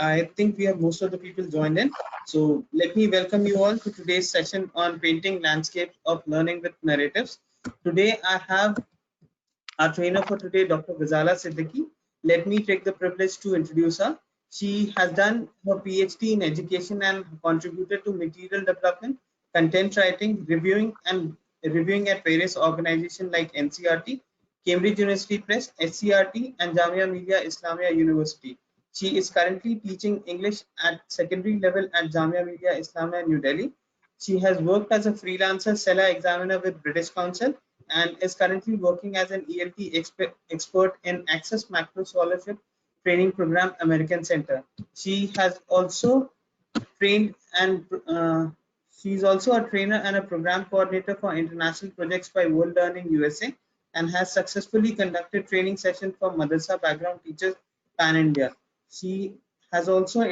I think we have most of the people joined in. So let me welcome you all to today's session on painting landscapes of learning with narratives. Today I have our trainer for today, Dr. Ghazala Siddiqui. Let me take the privilege to introduce her. She has done her PhD in education and contributed to material development, content writing, reviewing at various organizations like NCRT, Cambridge University Press, SCRT, and Jamia Millia Islamia University. She is currently teaching English at secondary level at Jamia Millia Islamia New Delhi. She has worked as a freelancer seller examiner with British Council and is currently working as an ELT expert in Access Macro Scholarship Training Program American Center. She has also trained and she's also a trainer and a program coordinator for international projects by World Learning USA and has successfully conducted training sessions for Madrasa background teachers pan India. She has also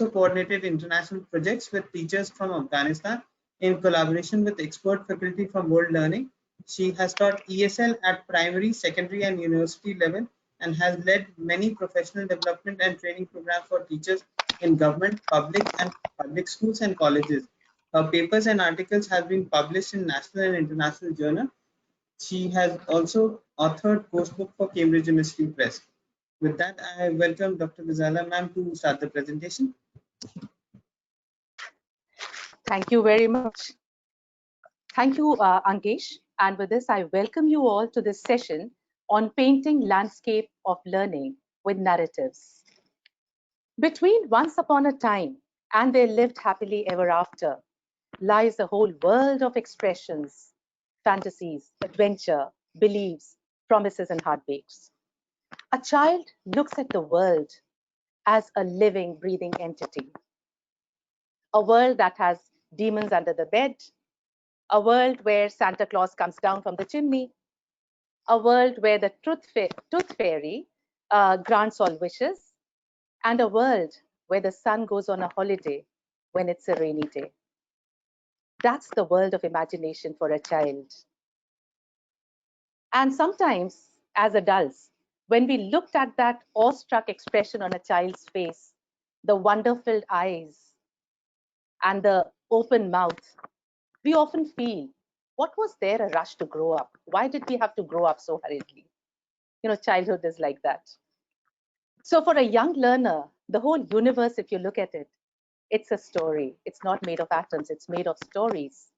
coordinated international projects with teachers from Afghanistan in collaboration with expert faculty from World Learning. She has taught ESL at primary, secondary, and university level and has led many professional development and training programs for teachers in government, public schools and colleges. Her papers and articles have been published in national and international journals. She has also authored course book for Cambridge University Press. With that, I welcome Dr. Ghazala ma'am to start the presentation. Thank you very much. Thank you, Ankesh. And with this, I welcome you all to this session on painting landscape of learning with narratives. Between once upon a time and they lived happily ever after lies a whole world of expressions, fantasies, adventure, beliefs, promises, and heartbeats. A child looks at the world as a living, breathing entity. A world that has demons under the bed, a world where Santa Claus comes down from the chimney, a world where the tooth fairy grants all wishes, and a world where the sun goes on a holiday when it's a rainy day. That's the world of imagination for a child. And sometimes, as adults, when we looked at that awestruck expression on a child's face, the wonder-filled eyes and the open mouth, we often feel, what was there a rush to grow up? Why did we have to grow up so hurriedly? You know, childhood is like that. So for a young learner, the whole universe, if you look at it, it's a story. It's not made of atoms, it's made of stories.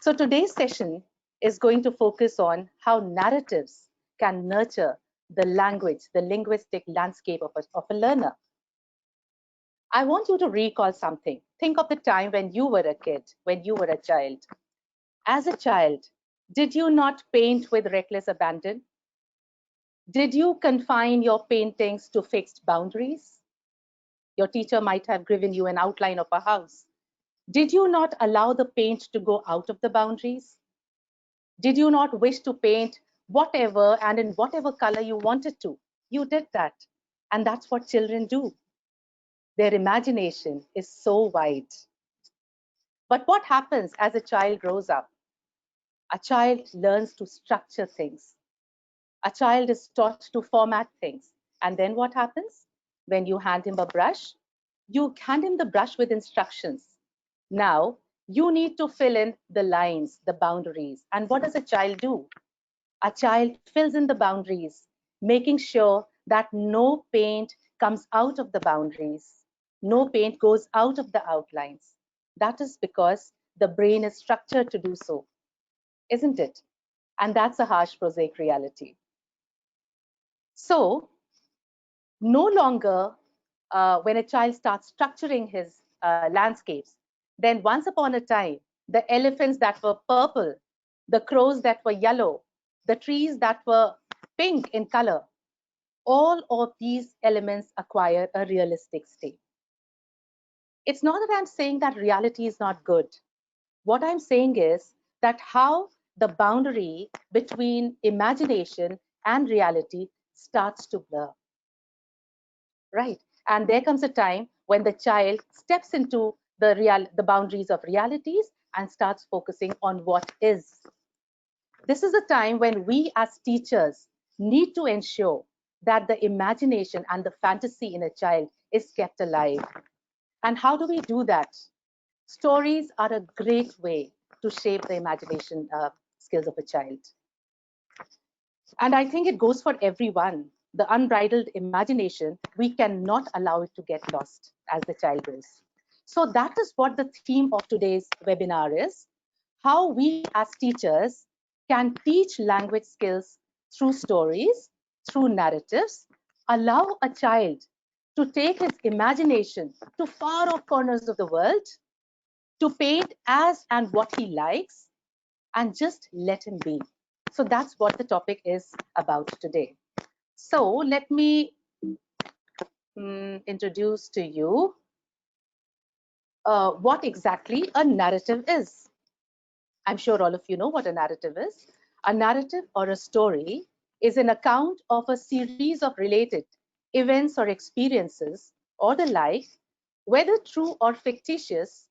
So today's session is going to focus on how narratives can nurture the language, the linguistic landscape of a learner. I want you to recall something. Think of the time when you were a kid, when you were a child. As a child, did you not paint with reckless abandon? Did you confine your paintings to fixed boundaries? Your teacher might have given you an outline of a house. Did you not allow the paint to go out of the boundaries? Did you not wish to paint whatever and in whatever color you wanted to? You did that. And that's what children do. Their imagination is so wide. But what happens as a child grows up? A child learns to structure things. A child is taught to format things. And then what happens? When you hand him a brush, you hand him the brush with instructions. Now, you need to fill in the lines, the boundaries. And what does a child do? A child fills in the boundaries, making sure that no paint comes out of the boundaries. No paint goes out of the outlines. That is because the brain is structured to do so, isn't it? And that's a harsh, prosaic reality. So, no longer when a child starts structuring his landscapes, then once upon a time, the elephants that were purple, the crows that were yellow, the trees that were pink in color, all of these elements acquire a realistic state. It's not that I'm saying that reality is not good. What I'm saying is that how the boundary between imagination and reality starts to blur. Right. And there comes a time when the child steps into the boundaries of realities and starts focusing on what is. This is a time when we as teachers need to ensure that the imagination and the fantasy in a child is kept alive. And how do we do that? Stories are a great way to shape the imagination skills of a child. And I think it goes for everyone. The unbridled imagination, we cannot allow it to get lost as the child grows. So that is what the theme of today's webinar is: how we as teachers can teach language skills through stories, through narratives, allow a child to take his imagination to far off corners of the world, to paint as and what he likes, and just let him be. So that's what the topic is about today. So let me introduce to you what exactly a narrative is. I'm sure all of you know what a narrative is. A narrative or a story is an account of a series of related events or experiences or the like, whether true or fictitious,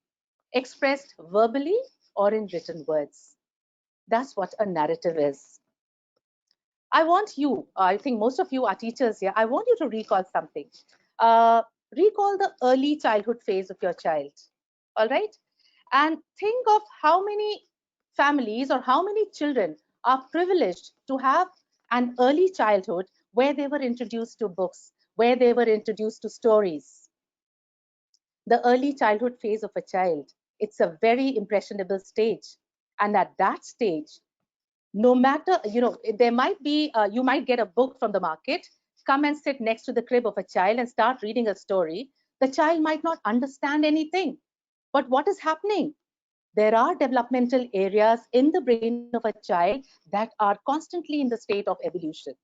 expressed verbally or in written words. That's what a narrative is. I want you, I think most of you are teachers here, I want you to recall something. Recall the early childhood phase of your child, all right? And think of how many families or how many children are privileged to have an early childhood where they were introduced to books, where they were introduced to stories. The early childhood phase of a child, it's a very impressionable stage. And at that stage, no matter, there might be, you might get a book from the market, come and sit next to the crib of a child and start reading a story. The child might not understand anything. But what is happening? There are developmental areas in the brain of a child that are constantly in the state of evolution.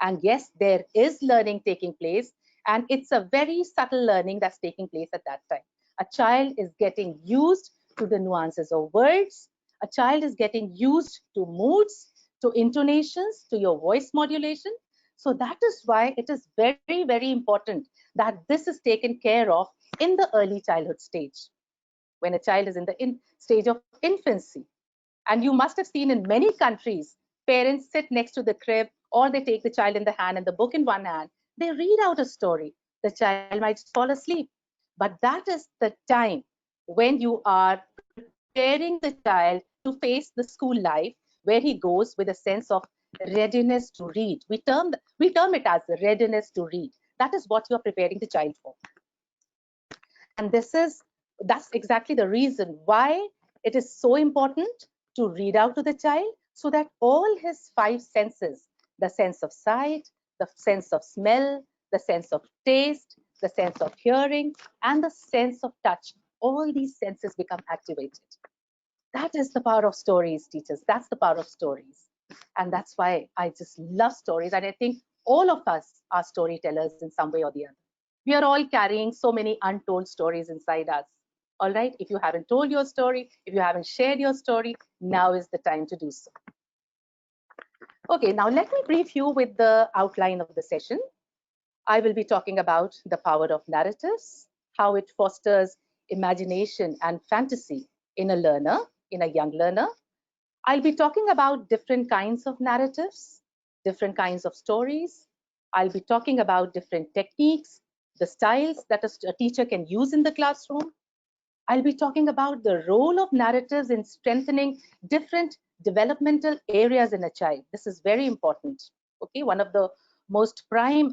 And yes, there is learning taking place, and it's a very subtle learning that's taking place at that time. A child is getting used to the nuances of words. A child is getting used to moods, to intonations, to your voice modulation. So that is why it is very, very important that this is taken care of in the early childhood stage, when a child is in the stage of infancy. And you must have seen in many countries, parents sit next to the crib, or they take the child in the hand and the book in one hand. They read out a story. The child might fall asleep. But that is the time when you are preparing the child to face the school life, where he goes with a sense of readiness to read. We term it as the readiness to read. That is what you are preparing the child for. And that's exactly the reason why it is so important to read out to the child, so that all his five senses, the sense of sight, the sense of smell, the sense of taste, the sense of hearing, and the sense of touch, all these senses become activated. That is the power of stories, teachers. That's the power of stories. And that's why I just love stories. And I think all of us are storytellers in some way or the other. We are all carrying so many untold stories inside us. All right, if you haven't told your story, if you haven't shared your story, now is the time to do so. Okay, now let me brief you with the outline of the session. I will be talking about the power of narratives, how it fosters imagination and fantasy in a learner, in a young learner. I'll be talking about different kinds of narratives, different kinds of stories. I'll be talking about different techniques, the styles that a teacher can use in the classroom. I'll be talking about the role of narratives in strengthening different developmental areas in a child. This is very important. Okay, one of the most prime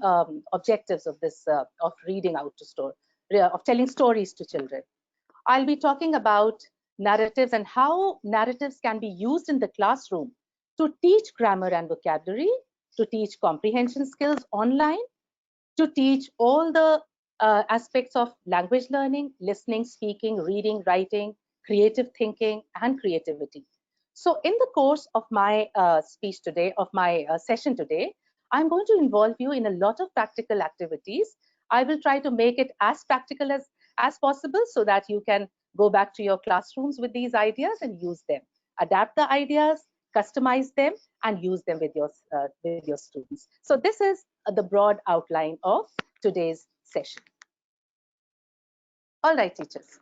objectives of this, of reading out to story, of telling stories to children. I'll be talking about narratives and how narratives can be used in the classroom to teach grammar and vocabulary, to teach comprehension skills online, to teach all the aspects of language learning, listening, speaking, reading, writing, creative thinking, and creativity. So in the course of my speech today, of my session today, I'm going to involve you in a lot of practical activities. I will try to make it as practical as possible, so that you can go back to your classrooms with these ideas and use them. Adapt the ideas, customize them, and use them with your students. So this is the broad outline of today's session. All right, teachers.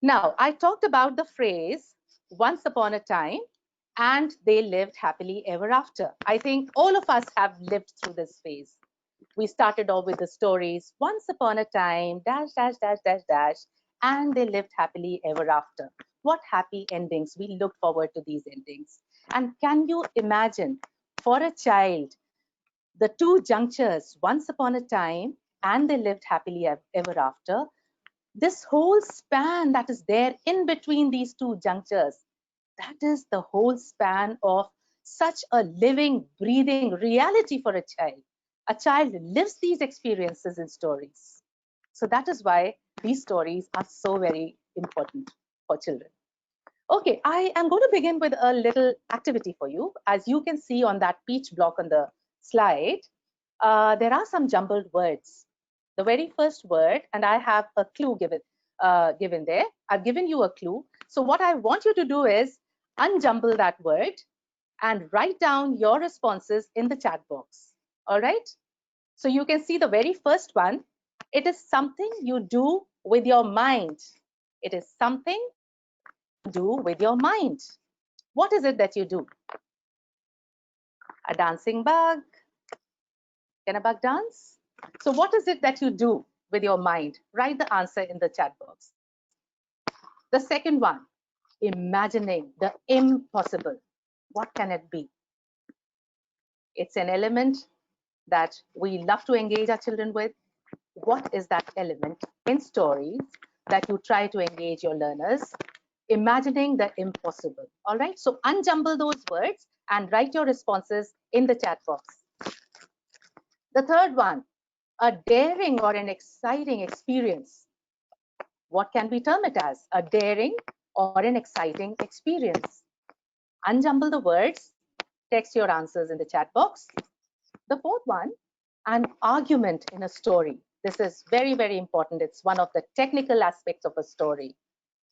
Now, I talked about the phrase once upon a time and they lived happily ever after. I think all of us have lived through this phase. We started off with the stories, once upon a time, dash, dash, dash, dash, dash, and they lived happily ever after. What happy endings. We look forward to these endings. And can you imagine, for a child, the two junctures, once upon a time, and they lived happily ever after, this whole span that is there in between these two junctures, that is the whole span of such a living, breathing reality for a child. A child lives these experiences in stories. So that is why these stories are so very important for children. Okay, I am going to begin with a little activity for you. As you can see on that peach block on the slide, there are some jumbled words. The very first word, and I have a clue given there. I've given you a clue. So what I want you to do is unjumble that word and write down your responses in the chat box. All right? So you can see the very first one. It is something you do with your mind. It is something you do with your mind. What is it that you do? A dancing bug? Can a bug dance? So what is it that you do with your mind? Write the answer in the chat box. The second one, imagining the impossible. What can it be? It's an element that we love to engage our children with. What is that element in stories that you try to engage your learners? Imagining the impossible. All right, so unjumble those words and write your responses in the chat box. The third one, a daring or an exciting experience. What can we term it as? A daring or an exciting experience. Unjumble the words, text your answers in the chat box. The fourth one, an argument in a story. This is very, very important. It's one of the technical aspects of a story.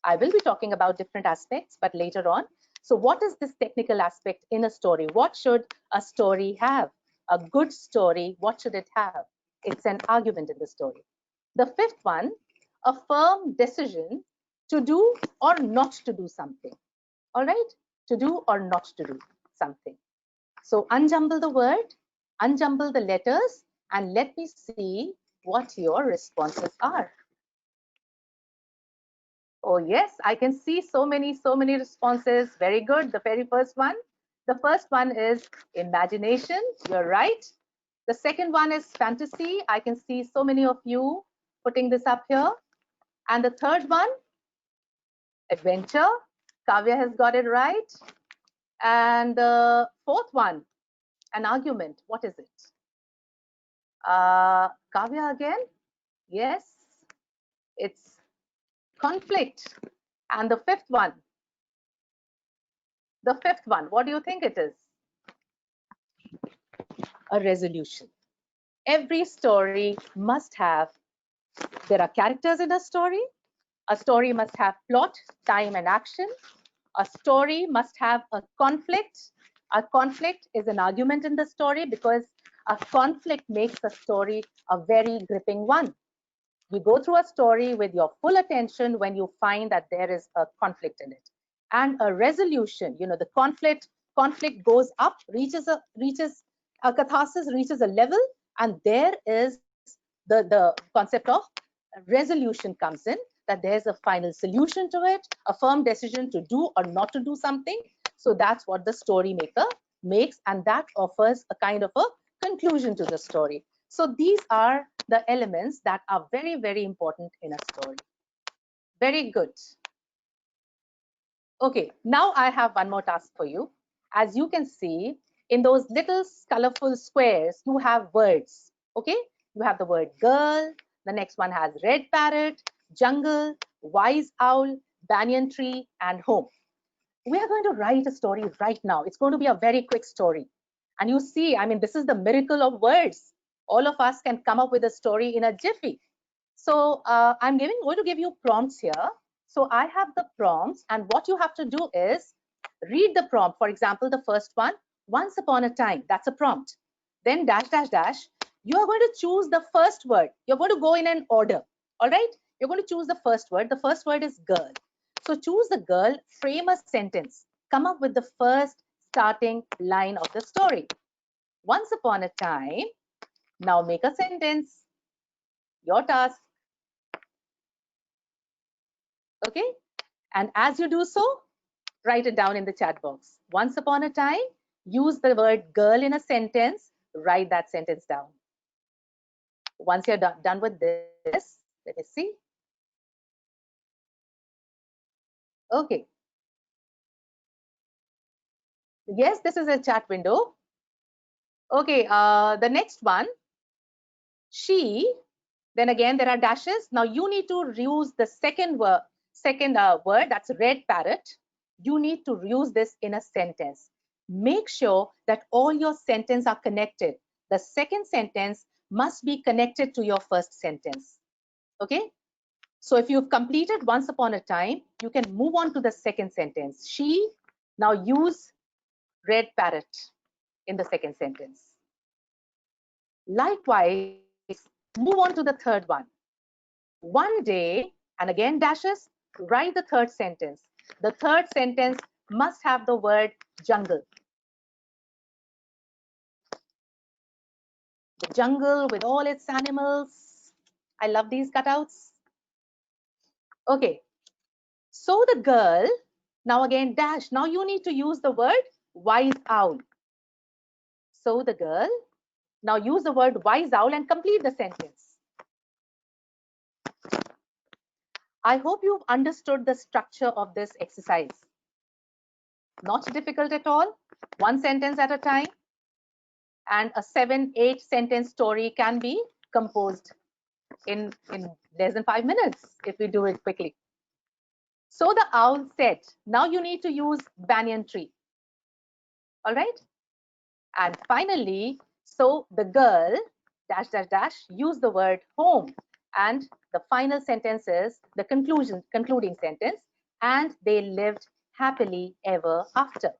I will be talking about different aspects, but later on. So what is this technical aspect in a story? What should a story have? A good story, what should it have? It's an argument in the story. The fifth one, a firm decision to do or not to do something. All right, to do or not to do something. So unjumble the word, unjumble the letters, and let me see what your responses are. Oh yes, I can see so many responses. Very good. The very first one. The first one is imagination. You're right. The second one is fantasy. I can see so many of you putting this up here. And the third one, adventure. Kavya has got it right. And the fourth one, an argument. What is it? Kavya again? Yes, it's conflict. And the fifth one, what do you think it is? A resolution. Every story must have, there are characters in a story. A story must have plot, time, and action. A story must have a conflict. A conflict is an argument in the story because a conflict makes a story a very gripping one. You go through a story with your full attention when you find that there is a conflict in it. And a resolution, you know, the conflict goes up, reaches a catharsis, reaches a level, and there is the concept of resolution comes in, that there's a final solution to it, a firm decision to do or not to do something. So that's what the story maker makes, and that offers a kind of a conclusion to the story. So these are the elements that are very, very important in a story. Very good. Okay, now I have one more task for you. As you can see, in those little colorful squares, you have words. Okay, you have the word girl, the next one has red parrot, jungle, wise owl, banyan tree, and home. We are going to write a story right now. It's going to be a very quick story. And you see, I mean, this is the miracle of words. All of us can come up with a story in a jiffy. So I'm going to give you prompts here. So I have the prompts, and what you have to do is read the prompt. For example, the first one, once upon a time, that's a prompt. Then dash, dash, dash. You are going to choose the first word. You're going to go in an order. All right. You're going to choose the first word. The first word is girl. So choose the girl, frame a sentence. Come up with the first starting line of the story. Once upon a time, Now make a sentence. Your task. Okay? And as you do so, write it down in the chat box. Once upon a time, use the word girl in a sentence. Write that sentence down. Once you're done with this, let us see. Okay. Yes, this is a chat window. Okay, the next one, she, then again there are dashes. Now you need to use the second word, that's red parrot. You need to use this in a sentence. Make sure that all your sentences are connected. The second sentence must be connected to your first sentence. Okay, so if you've completed once upon a time, you can move on to the second sentence. She, now use red parrot in the second sentence. Likewise, move on to the third one. One day, and again dashes, write the third sentence. The third sentence must have the word jungle. The jungle with all its animals. I love these cutouts. Okay, so the girl, now again dash. Now you need to use the word wise owl. So the girl, now use the word wise owl and complete the sentence. I hope you've understood the structure of this exercise. Not difficult at all. One sentence at a time. And a 7-8 sentence story can be composed in less than 5 minutes if we do it quickly. So the owl said, now you need to use banyan tree. All right. And finally, so the girl dash dash dash use the word home, and the final sentence is the concluding sentence, and they lived happily ever after.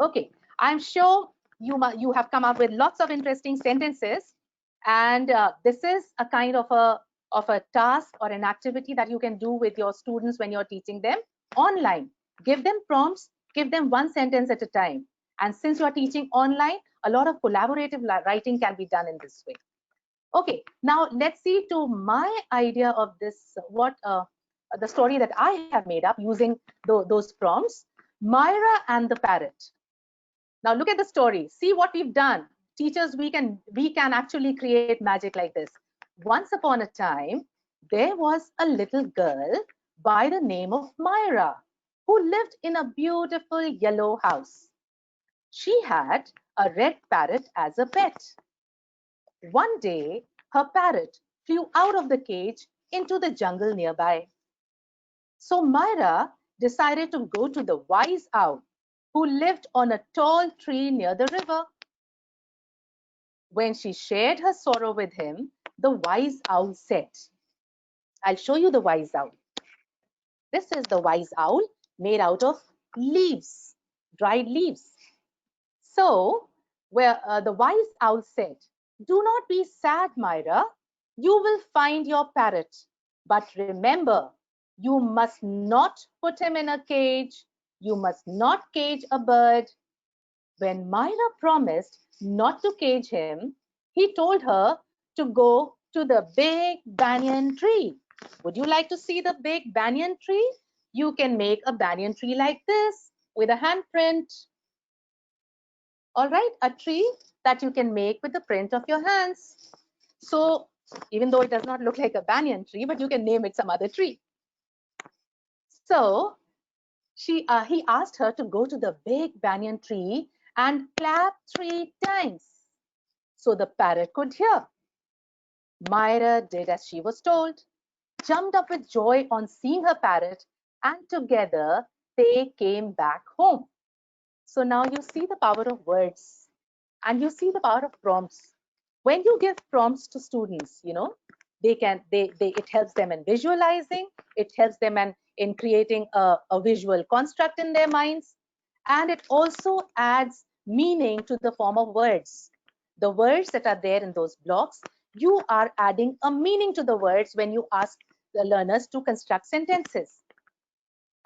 Okay, I'm sure you have come up with lots of interesting sentences, and this is a kind of a task or an activity that you can do with your students when you're teaching them online. Give them prompts, give them one sentence at a time. And since you're teaching online, a lot of collaborative writing can be done in this way. Okay, now let's see to my idea of this, what the story that I have made up using those prompts, Myra and the Parrot. Now look at the story. See what we've done. Teachers, we can actually create magic like this. Once upon a time, there was a little girl by the name of Myra who lived in a beautiful yellow house. She had a red parrot as a pet. One day, her parrot flew out of the cage into the jungle nearby. So Myra decided to go to the wise owl who lived on a tall tree near the river. When she shared her sorrow with him, the wise owl said, I'll show you the wise owl. This is the wise owl made out of leaves, dried leaves. So the wise owl said, do not be sad, Myra. You will find your parrot. But remember, you must not put him in a cage. You must not cage a bird. When Myra promised not to cage him, he told her to go to the big banyan tree. Would you like to see the big banyan tree? You can make a banyan tree like this with a handprint. All right, a tree that you can make with the print of your hands. So even though it does not look like a banyan tree, but you can name it some other tree. So he asked her to go to the big banyan tree and clap 3 times so the parrot could hear. Myra did as she was told, jumped up with joy on seeing her parrot, and together they came back home. So now you see the power of words and you see the power of prompts. When you give prompts to students, it helps them in visualizing, it helps them in creating a visual construct in their minds, and it also adds meaning to the form of words. The words that are there in those blocks, you are adding a meaning to the words when you ask the learners to construct sentences.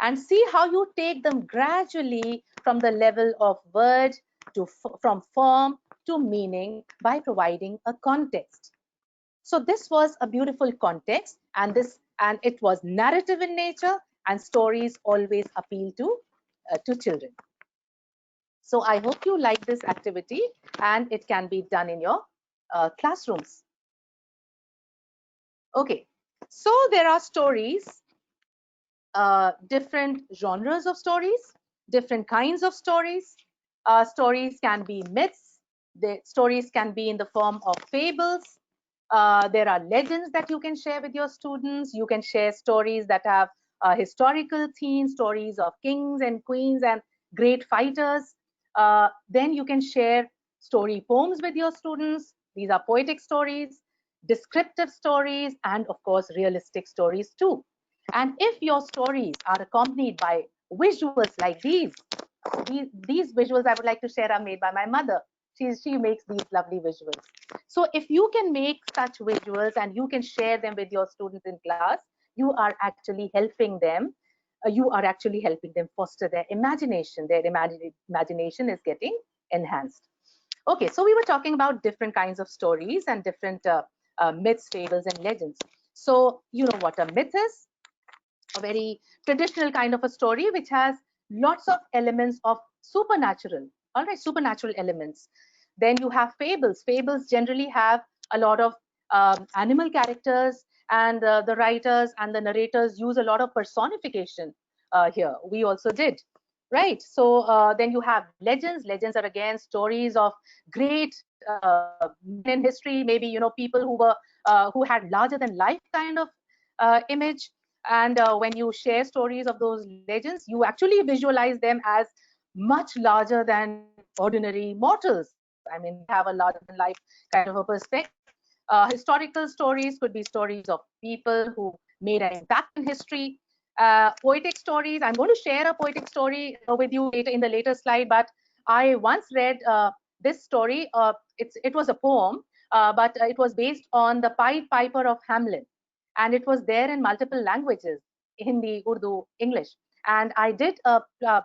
And see how you take them gradually from the level of word to from form to meaning by providing a context. So this was a beautiful context, and it was narrative in nature, and stories always appeal to children. So I hope you like this activity, and it can be done in your classrooms. Okay, so there are stories, different genres of stories, different kinds of stories. Stories can be myths. The stories can be in the form of fables. There are legends that you can share with your students. You can share stories that have historical themes, stories of kings and queens and great fighters. Then you can share story poems with your students. These are poetic stories, descriptive stories, and of course, realistic stories too. And if your stories are accompanied by visuals like these visuals I would like to share are made by my mother. She makes these lovely visuals. So if you can make such visuals and you can share them with your students in class, you are actually helping them. You are actually helping them foster their imagination. Their imagination is getting enhanced. Okay, so we were talking about different kinds of stories and different myths, fables, and legends. So you know what a myth is? A very traditional kind of a story which has lots of elements of supernatural, all right, supernatural elements. Then you have fables. Fables generally have a lot of animal characters, and the writers and the narrators use a lot of personification here. We also did, right? So then you have legends. Legends are again stories of great men in history, maybe, you know, people who had larger than life kind of image. And when you share stories of those legends, you actually visualize them as much larger than ordinary mortals. I mean, they have a larger than life kind of a perspective. Historical stories could be stories of people who made an impact in history. Poetic stories, I'm going to share a poetic story with you later in the later slide, but I once read this story. It was a poem, but it was based on the Pied Piper of Hamelin, and it was there in multiple languages: Hindi, Urdu, English. And I did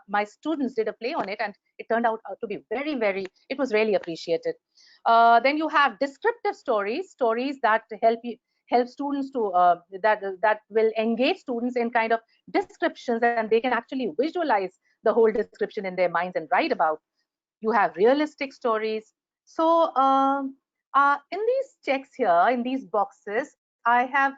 my students did a play on it, and it turned out to be it was really appreciated. Then you have descriptive stories, stories that help students to that will engage students in kind of descriptions, and they can actually visualize the whole description in their minds and write about. You have realistic stories. So in these checks here, in these boxes, I have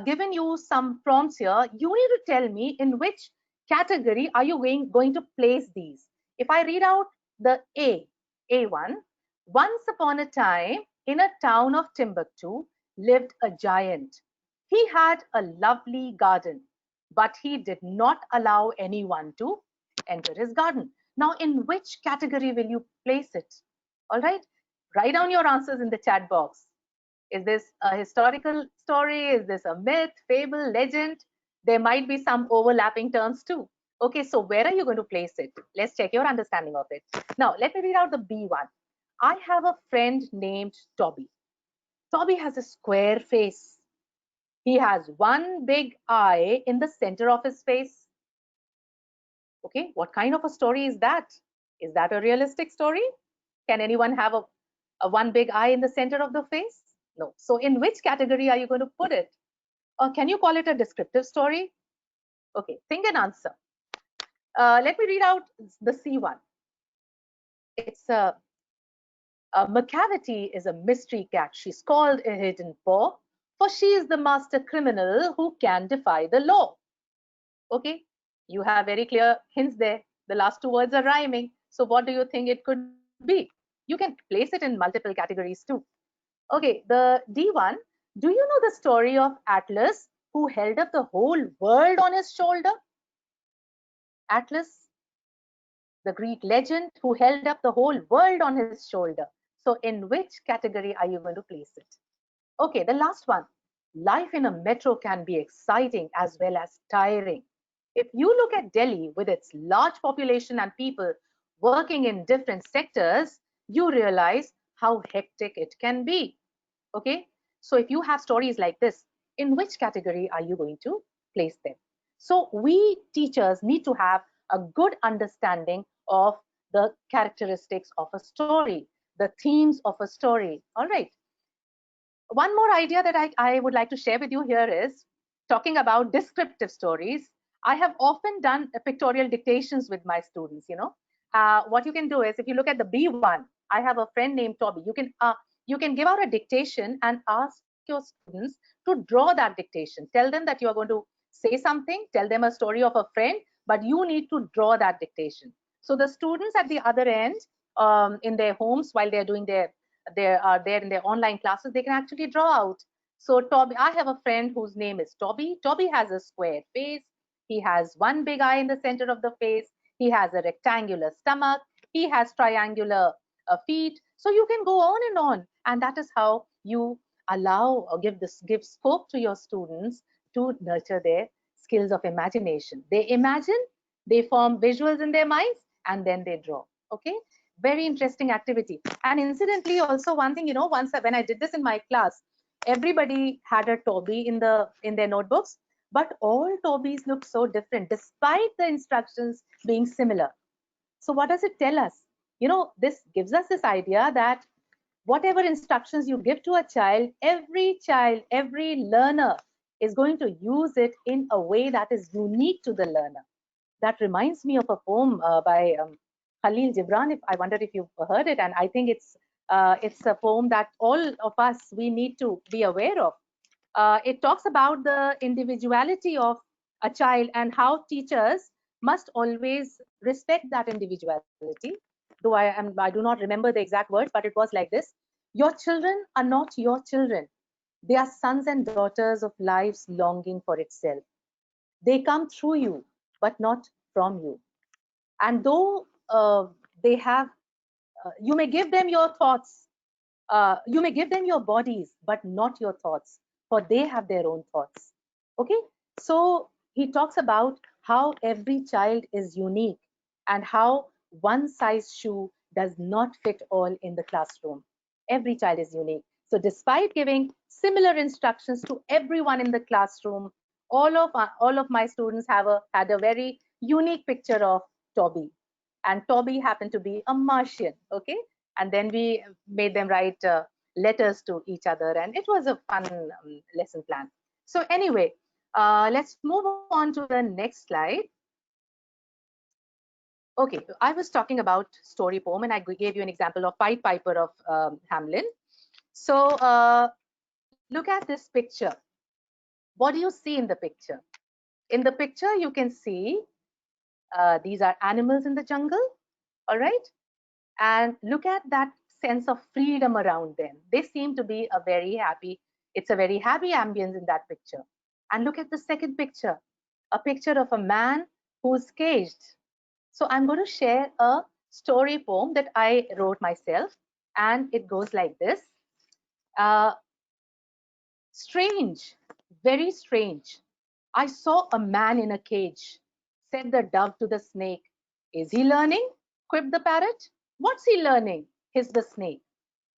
given you some prompts here. You need to tell me in which category are you going to place these. If I read out the A1, once upon a time in a town of Timbuktu lived a giant. He had a lovely garden, but he did not allow anyone to enter his garden. Now, in which category will you place it? All right, write down your answers in the chat box. Is this a historical story? Is this a myth, fable, legend? There might be some overlapping terms too. Okay, so where are you going to place it? Let's check your understanding of it. Now, let me read out the B1. I have a friend named Toby. Toby has a square face. He has one big eye in the center of his face. Okay, what kind of a story is that? Is that a realistic story? Can anyone have a one big eye in the center of the face? No. So in which category are you going to put it? Or can you call it a descriptive story? Okay, think and answer. Let me read out the C1. It's a Macavity is a mystery cat. She's called a hidden paw, for she is the master criminal who can defy the law. Okay, you have very clear hints there. The last two words are rhyming. So what do you think it could be? You can place it in multiple categories too. Okay, the D1, do you know the story of Atlas who held up the whole world on his shoulder? Atlas, the Greek legend who held up the whole world on his shoulder. So in which category are you going to place it? Okay, the last one. Life in a metro can be exciting as well as tiring. If you look at Delhi with its large population and people working in different sectors, you realize how hectic it can be. Okay, so if you have stories like this, in which category are you going to place them? So we teachers need to have a good understanding of the characteristics of a story. the themes of a story. All right. One more idea that I would like to share with you here is talking about descriptive stories. I have often done pictorial dictations with my students. What you can do is, if you look at the B1, I have a friend named Toby. You can give out a dictation and ask your students to draw that dictation. Tell them that you are going to say something, tell them a story of a friend, but you need to draw that dictation. So the students at the other end, in their homes, while they're doing they're in their online classes, they can actually draw out. So Toby, I have a friend whose name is Toby. Toby has a square face. He has one big eye in the center of the face. He has a rectangular stomach. He has triangular feet. So you can go on and on. And that is how you allow or give scope to your students to nurture their skills of imagination. They imagine, they form visuals in their minds, and then they draw. Okay, very interesting activity. And incidentally, also one thing, once when I did this in my class, everybody had a Toby in their notebooks, but all Tobys looked so different despite the instructions being similar. So what does it tell us? This gives us this idea that whatever instructions you give to a child, every learner is going to use it in a way that is unique to the learner. That reminds me of a poem by Khalil Gibran. I wonder if you've heard it, and I think it's a poem that all of us, we need to be aware of. It talks about the individuality of a child and how teachers must always respect that individuality. Though I do not remember the exact words, but it was like this: your children are not your children. They are sons and daughters of life's longing for itself. They come through you, but not from you. And though they have, you may give them your thoughts, you may give them your bodies, but not your thoughts, for they have their own thoughts. Okay, so he talks about how every child is unique and how one size shoe does not fit all in the classroom. Every child is unique. So despite giving similar instructions to everyone in the classroom, all of my students had a very unique picture of Toby, and Toby happened to be a Martian. Okay, and then we made them write letters to each other, and it was a fun lesson plan. So anyway, let's move on to the next slide. Okay, I was talking about story poem, and I gave you an example of Pied Piper of Hamelin. So look at this picture. What do you see in the picture? In the picture, you can see these are animals in the jungle, all right? And look at that sense of freedom around them. They seem to be it's a very happy ambience in that picture. And look at the second picture, a picture of a man who's caged. So I'm going to share a story poem that I wrote myself, and it goes like this. Uh, Strange, very strange. I saw a man in a cage, said the dove to the snake. Is he learning? Quipped the parrot. What's he learning? Hissed the snake.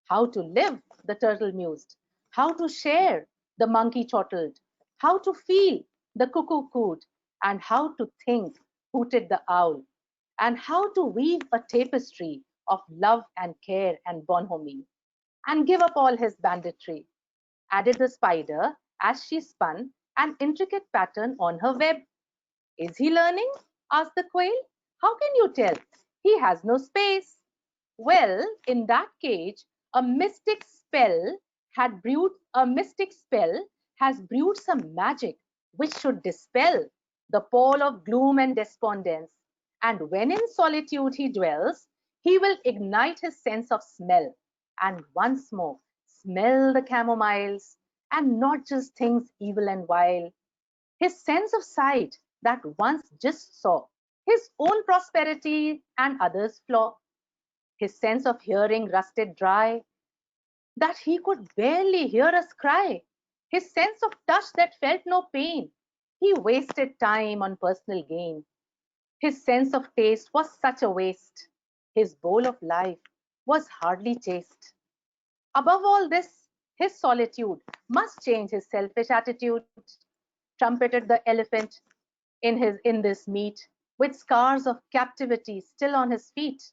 How to live, the turtle mused. How to share, the monkey chortled. How to feel, the cuckoo cooed. And how to think, hooted the owl. And how to weave a tapestry of love and care and bonhomie, and give up all his banditry, added the spider as she spun an intricate pattern on her web. Is he learning? Asked the quail. How can you tell? He has no space. Well, in that cage, a mystic spell has brewed some magic which should dispel the pall of gloom and despondence. And when in solitude he dwells, he will ignite his sense of smell and once more smell the camomiles, and not just things evil and vile. His sense of sight that once just saw his own prosperity and others' flaw, his sense of hearing rusted dry, that he could barely hear us cry, his sense of touch that felt no pain. He wasted time on personal gain. His sense of taste was such a waste. His bowl of life was hardly chaste. Above all this, his solitude must change his selfish attitude, trumpeted the elephant in this meat, with scars of captivity still on his feet.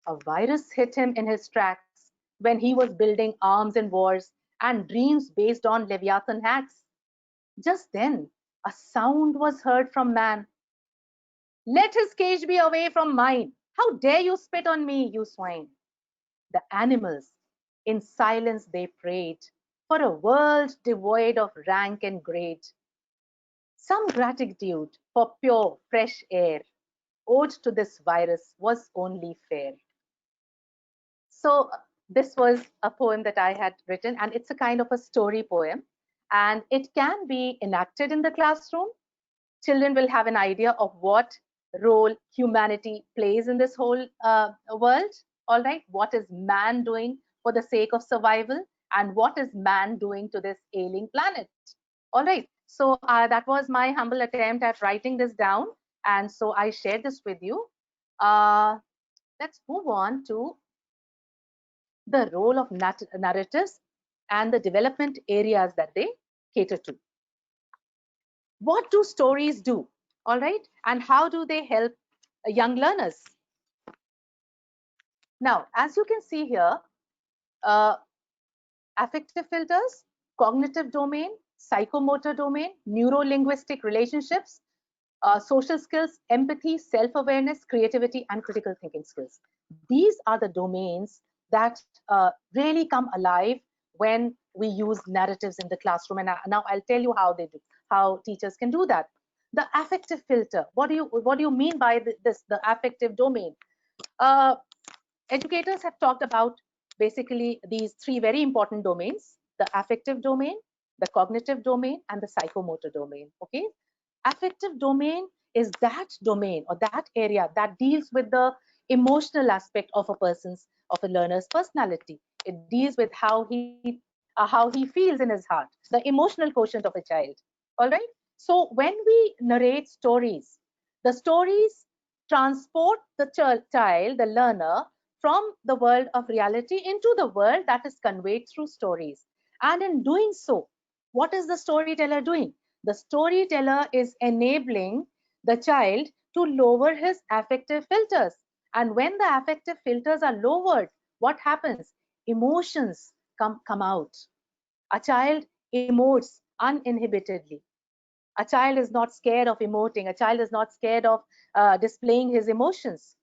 A virus hit him in his tracks when he was building arms and wars and dreams based on Leviathan hacks. Just then, a sound was heard from man. Let his cage be away from mine. How dare you spit on me, you swine? The animals, in silence, they prayed for a world devoid of rank and grade. Some gratitude for pure, fresh air owed to this virus was only fair. So this was a poem that I had written, and it's a kind of a story poem, and it can be enacted in the classroom. Children will have an idea of what role humanity plays in this whole world. All right, what is man doing for the sake of survival, and what is man doing to this ailing planet? All right, so that was my humble attempt at writing this down, and so I shared this with you. Let's move on to the role of narratives and the development areas that they cater to. What do stories do? All right, and how do they help young learners? Now, as you can see here, uh, affective filters, cognitive domain, psychomotor domain, neuro-linguistic relationships, social skills, empathy, self-awareness, creativity, and critical thinking skills. These are the domains that really come alive when we use narratives in the classroom. And now I'll tell you how they do, how teachers can do that. The affective filter. What do you mean by this? The affective domain. Educators have talked about basically these three very important domains: the affective domain, the cognitive domain, and the psychomotor domain. Okay, affective domain is that domain or that area that deals with the emotional aspect of a learner's personality. It deals with how he feels in his heart, the emotional quotient of a child. All right, so when we narrate stories, the stories transport the child, the learner, from the world of reality into the world that is conveyed through stories. And in doing so, what is the storyteller doing? The storyteller is enabling the child to lower his affective filters. And when the affective filters are lowered, what happens? Emotions come out. A child emotes uninhibitedly. A child is not scared of emoting. A child is not scared of displaying his emotions.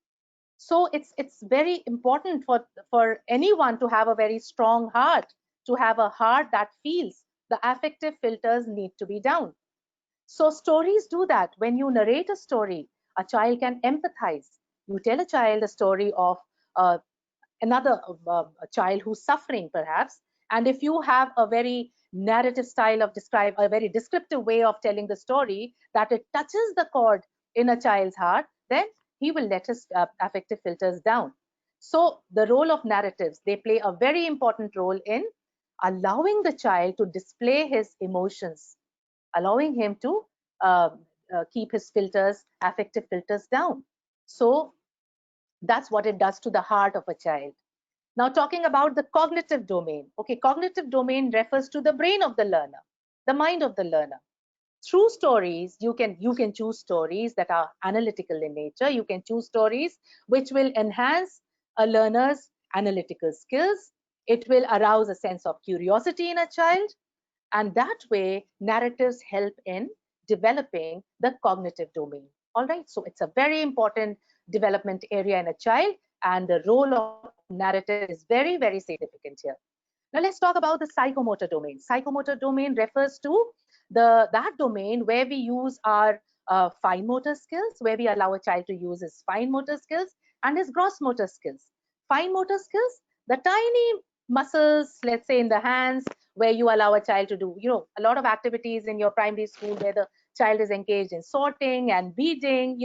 So it's very important for anyone to have a very strong heart, to have a heart that feels. The affective filters need to be down. So stories do that. When you narrate a story, a child can empathize. You tell a child a story of uh, another a child who's suffering perhaps, and if you have a very narrative style of describe, a very descriptive way of telling the story, that it touches the chord in a child's heart, then he will let his affective filters down. So the role of narratives, they play a very important role in allowing the child to display his emotions, allowing him to uh, keep his filters, affective filters down. So that's what it does to the heart of a child. Now, talking about the cognitive domain. Okay, cognitive domain refers to the brain of the learner, the mind of the learner. Through stories, you can choose stories that are analytical in nature. You can choose stories which will enhance a learner's analytical skills. It will arouse a sense of curiosity in a child, and that way, narratives help in developing the cognitive domain. All right, so it's a very important development area in a child, and the role of narrative is very, very significant here. Now let's talk about the psychomotor domain. Psychomotor domain refers to that domain where we use our fine motor skills, where we allow a child to use his fine motor skills and his gross motor skills. Fine motor skills, the tiny muscles, let's say in the hands, where you allow a child to do, a lot of activities in your primary school where the child is engaged in sorting and beading,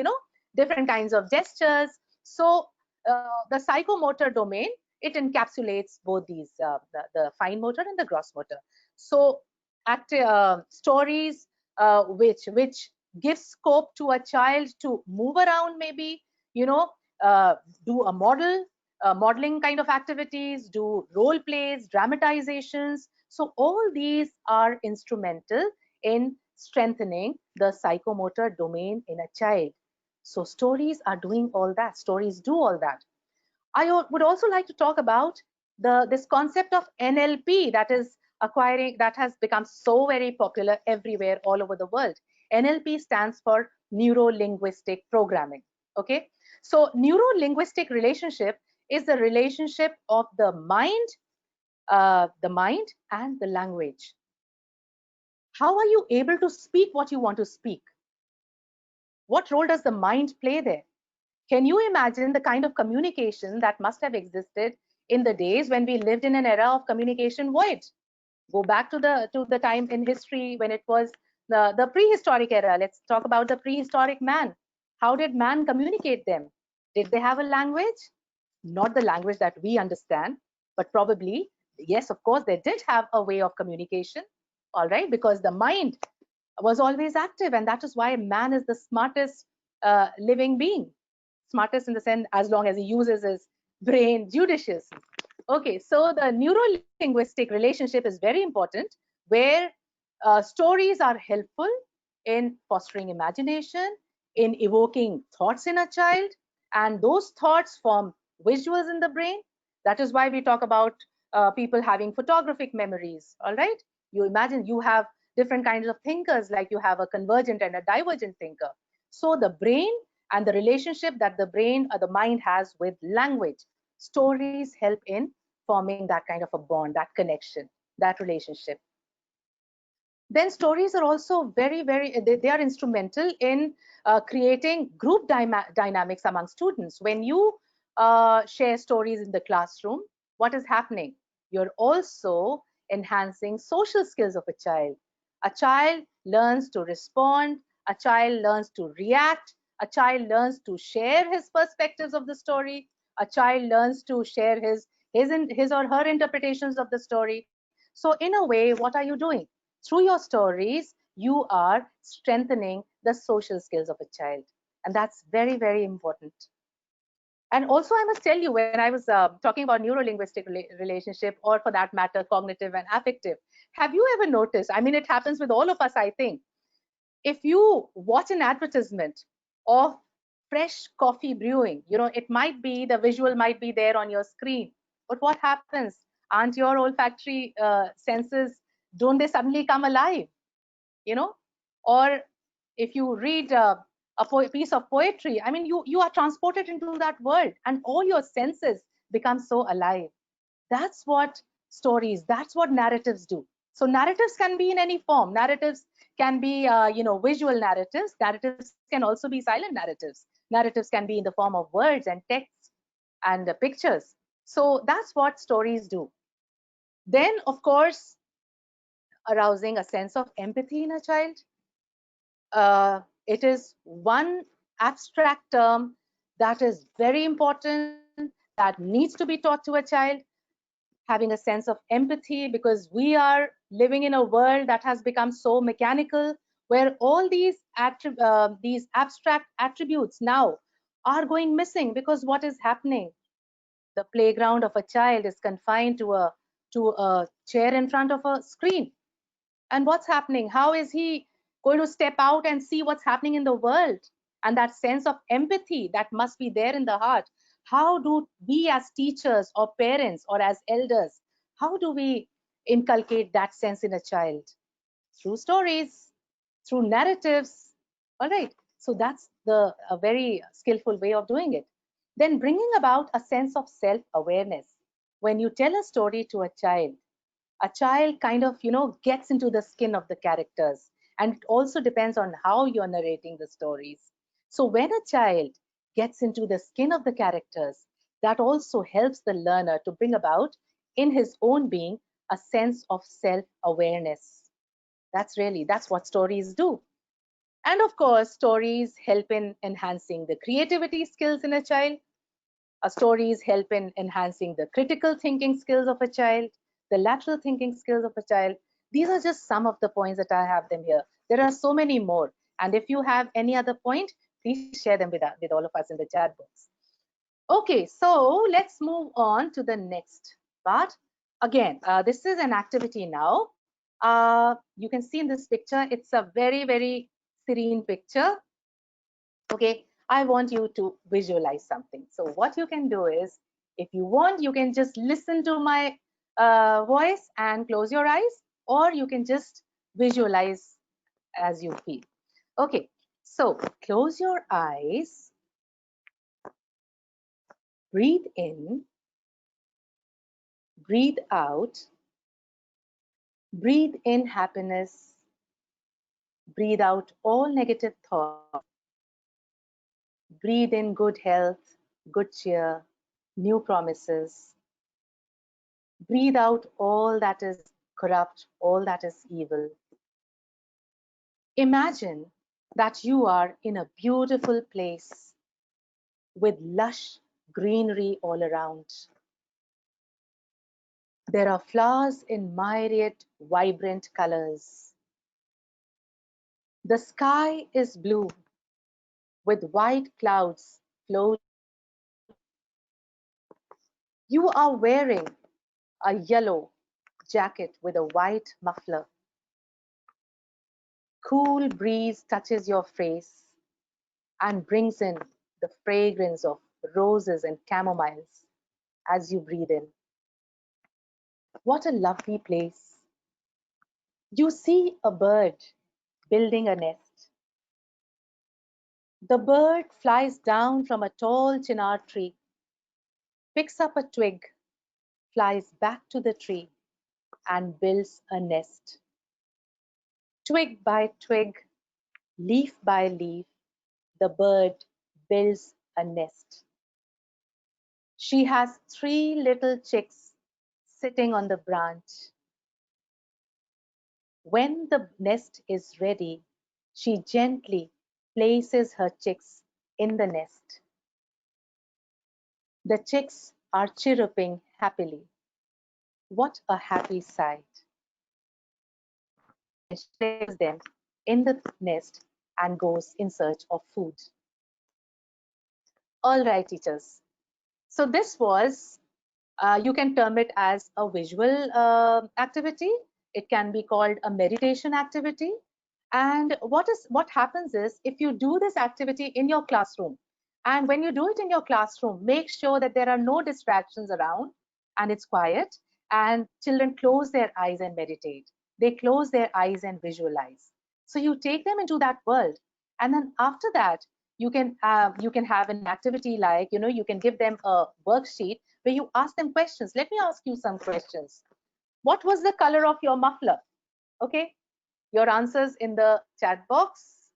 different kinds of gestures. So the psychomotor domain, it encapsulates both these, the fine motor and the gross motor. So stories which give scope to a child to move around, maybe, you know, do a modeling kind of activities, do role plays, dramatizations. So all these are instrumental in strengthening the psychomotor domain in a child. So stories are doing all that. Stories do all that. would also like to talk about this concept of NLP that has become so very popular everywhere all over the world. NLP stands for neuro-linguistic programming. Okay, so neuro-linguistic relationship is the relationship of the mind and the language. How are you able to speak what you want to speak? What role does the mind play there? Can you imagine the kind of communication that must have existed in the days when we lived in an era of communication void? Go back to the time in history when it was the prehistoric era. Let's talk about the prehistoric man. How did man communicate them? Did they have a language? Not the language that we understand, but probably, yes, of course, they did have a way of communication, all right, because the mind was always active, and that is why man is the smartest living being. Smartest in the sense as long as he uses his brain judiciously. Okay, so the neuro-linguistic relationship is very important, where stories are helpful in fostering imagination, in evoking thoughts in a child, and those thoughts form visuals in the brain. That is why we talk about people having photographic memories, all right? You imagine you have different kinds of thinkers, like you have a convergent and a divergent thinker. So the brain and the relationship that the brain or the mind has with language, stories help in forming that kind of a bond, that connection, that relationship. Then stories are also they are instrumental in creating group dynamics among students. When you share stories in the classroom, what is happening? You're also enhancing social skills of a child. A child learns to respond, a child learns to react, a child learns to share his perspectives of the story, a child learns to share his or her interpretations of the story. So in a way, what are you doing? Through your stories, you are strengthening the social skills of a child. And that's very, very important. And also, I must tell you, when I was talking about neuro-linguistic relationship, or for that matter, cognitive and affective, have you ever noticed? I mean, it happens with all of us, I think. If you watch an advertisement of fresh coffee brewing, it might be, the visual might be there on your screen. But what happens? Aren't your olfactory senses, don't they suddenly come alive? Or if you read a piece of poetry, I mean, you are transported into that world, and all your senses become so alive. That's what stories, that's what narratives do. So narratives can be in any form. Narratives can be visual narratives. Narratives can also be silent narratives. Narratives can be in the form of words and texts and pictures. So that's what stories do. Then, of course, arousing a sense of empathy in a child. It is one abstract term that is very important, that needs to be taught to a child. Having a sense of empathy, because we are living in a world that has become so mechanical, where all these abstract attributes now are going missing. Because what is happening? The playground of a child is confined to a chair in front of a screen. And what's happening? How is he going to step out and see what's happening in the world? And that sense of empathy that must be there in the heart. How do we as teachers or parents or as elders, how do we inculcate that sense in a child? Through stories, through narratives. All right. So that's a very skillful way of doing it. Then bringing about a sense of self-awareness. When you tell a story to a child kind of gets into the skin of the characters, and it also depends on how you're narrating the stories. So when a child gets into the skin of the characters, that also helps the learner to bring about in his own being a sense of self-awareness. That's what stories do. And of course, stories help in enhancing the creativity skills in a child. Stories help in enhancing the critical thinking skills of a child, the lateral thinking skills of a child. These are just some of the points that I have them here. There are so many more. And if you have any other point, please share them with all of us in the chat box. Okay, so let's move on to the next part. Again, this is an activity now. You can see in this picture, it's a very, very serene picture. Okay, I want you to visualize something. So what you can do is, If you want, you can just listen to my voice and close your eyes, or you can just visualize as you feel. Okay, so close your eyes, breathe in, breathe out, breathe in happiness, breathe out all negative thoughts, breathe in good health, good cheer, new promises, breathe out all that is corrupt, all that is evil. Imagine that you are in a beautiful place with lush greenery all around. There are flowers in myriad vibrant colors. The sky is blue with white clouds floating. You are wearing a yellow jacket with a white muffler. Cool breeze touches your face and brings in the fragrance of roses and chamomiles as you breathe in. What a lovely place. You see a bird building a nest. The bird flies down from a tall chinar tree, picks up a twig, flies back to the tree, and builds a nest. Twig by twig, leaf by leaf, the bird builds a nest. She has 3 little chicks sitting on the branch. When the nest is ready, she gently places her chicks in the nest. The chicks are chirruping happily. What a happy sight. She places them in the nest and goes in search of food. All right, teachers. So this was, you can term it as a visual activity. It can be called a meditation activity. And what happens is, if you do this activity in your classroom, and when you do it in your classroom, make sure that there are no distractions around and it's quiet, and children close their eyes and meditate. They close their eyes and visualize. So you take them into that world, and then after that, you can have an activity like, you can give them a worksheet where you ask them questions. Let me ask you some questions. What was the color of your muffler? Okay, your answers in the chat box.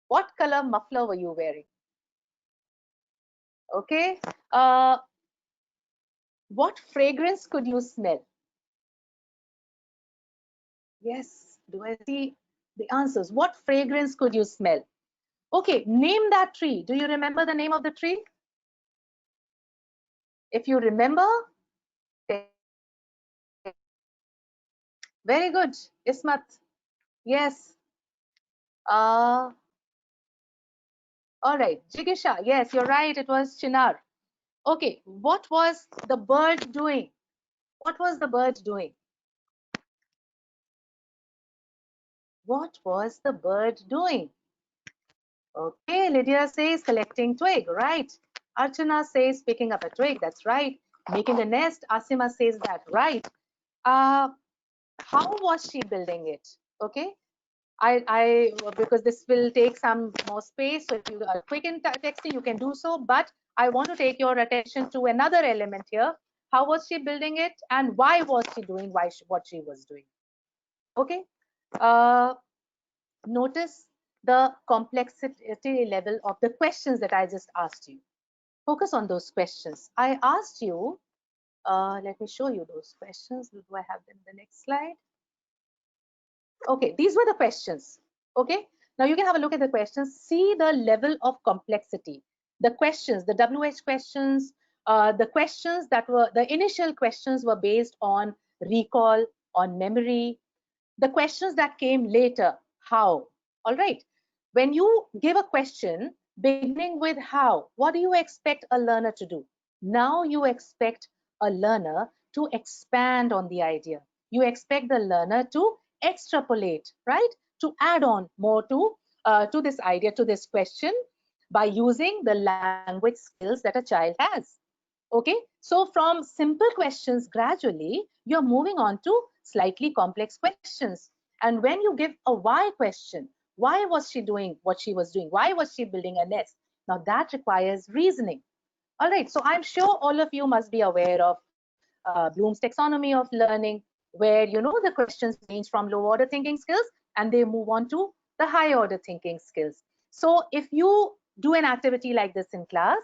What color muffler were you wearing? Okay. What fragrance could you smell? Yes, do I see the answers? What fragrance could you smell? Okay, name that tree. Do you remember the name of the tree? If you remember, very good, Ismat. Yes. All right, Jigisha. Yes, you're right. It was Chinar. Okay, what was the bird doing? What was the bird doing? What was the bird doing? Okay, Lydia says collecting twig, right? Archana says picking up a twig, that's right. Making a nest, Asima says that, right. How was she building it? Okay, because this will take some more space, so if you are quick in texting, you can do so, but I want to take your attention to another element here. How was she building it, and why was she doing what she was doing? Okay, notice the complexity level of the questions that I just asked you. Focus on those questions. I asked you, let me show you those questions. Do I have them in the next slide? Okay, these were the questions. Okay, now you can have a look at the questions. See the level of complexity. The questions, the WH questions, the questions that were, the initial questions were based on recall, on memory. The questions that came later, how? All right. When you give a question beginning with how, what do you expect a learner to do? Now you expect a learner to expand on the idea. You expect the learner to extrapolate, right? To add on more to this idea, to this question, by using the language skills that a child has. Okay, so from simple questions, gradually you're moving on to slightly complex questions. And when you give a why question, why was she doing what she was doing? Why was she building a nest? Now that requires reasoning. All right, so I'm sure all of you must be aware of Bloom's taxonomy of learning, where the questions range from low order thinking skills and they move on to the high order thinking skills. So if you do an activity like this in class,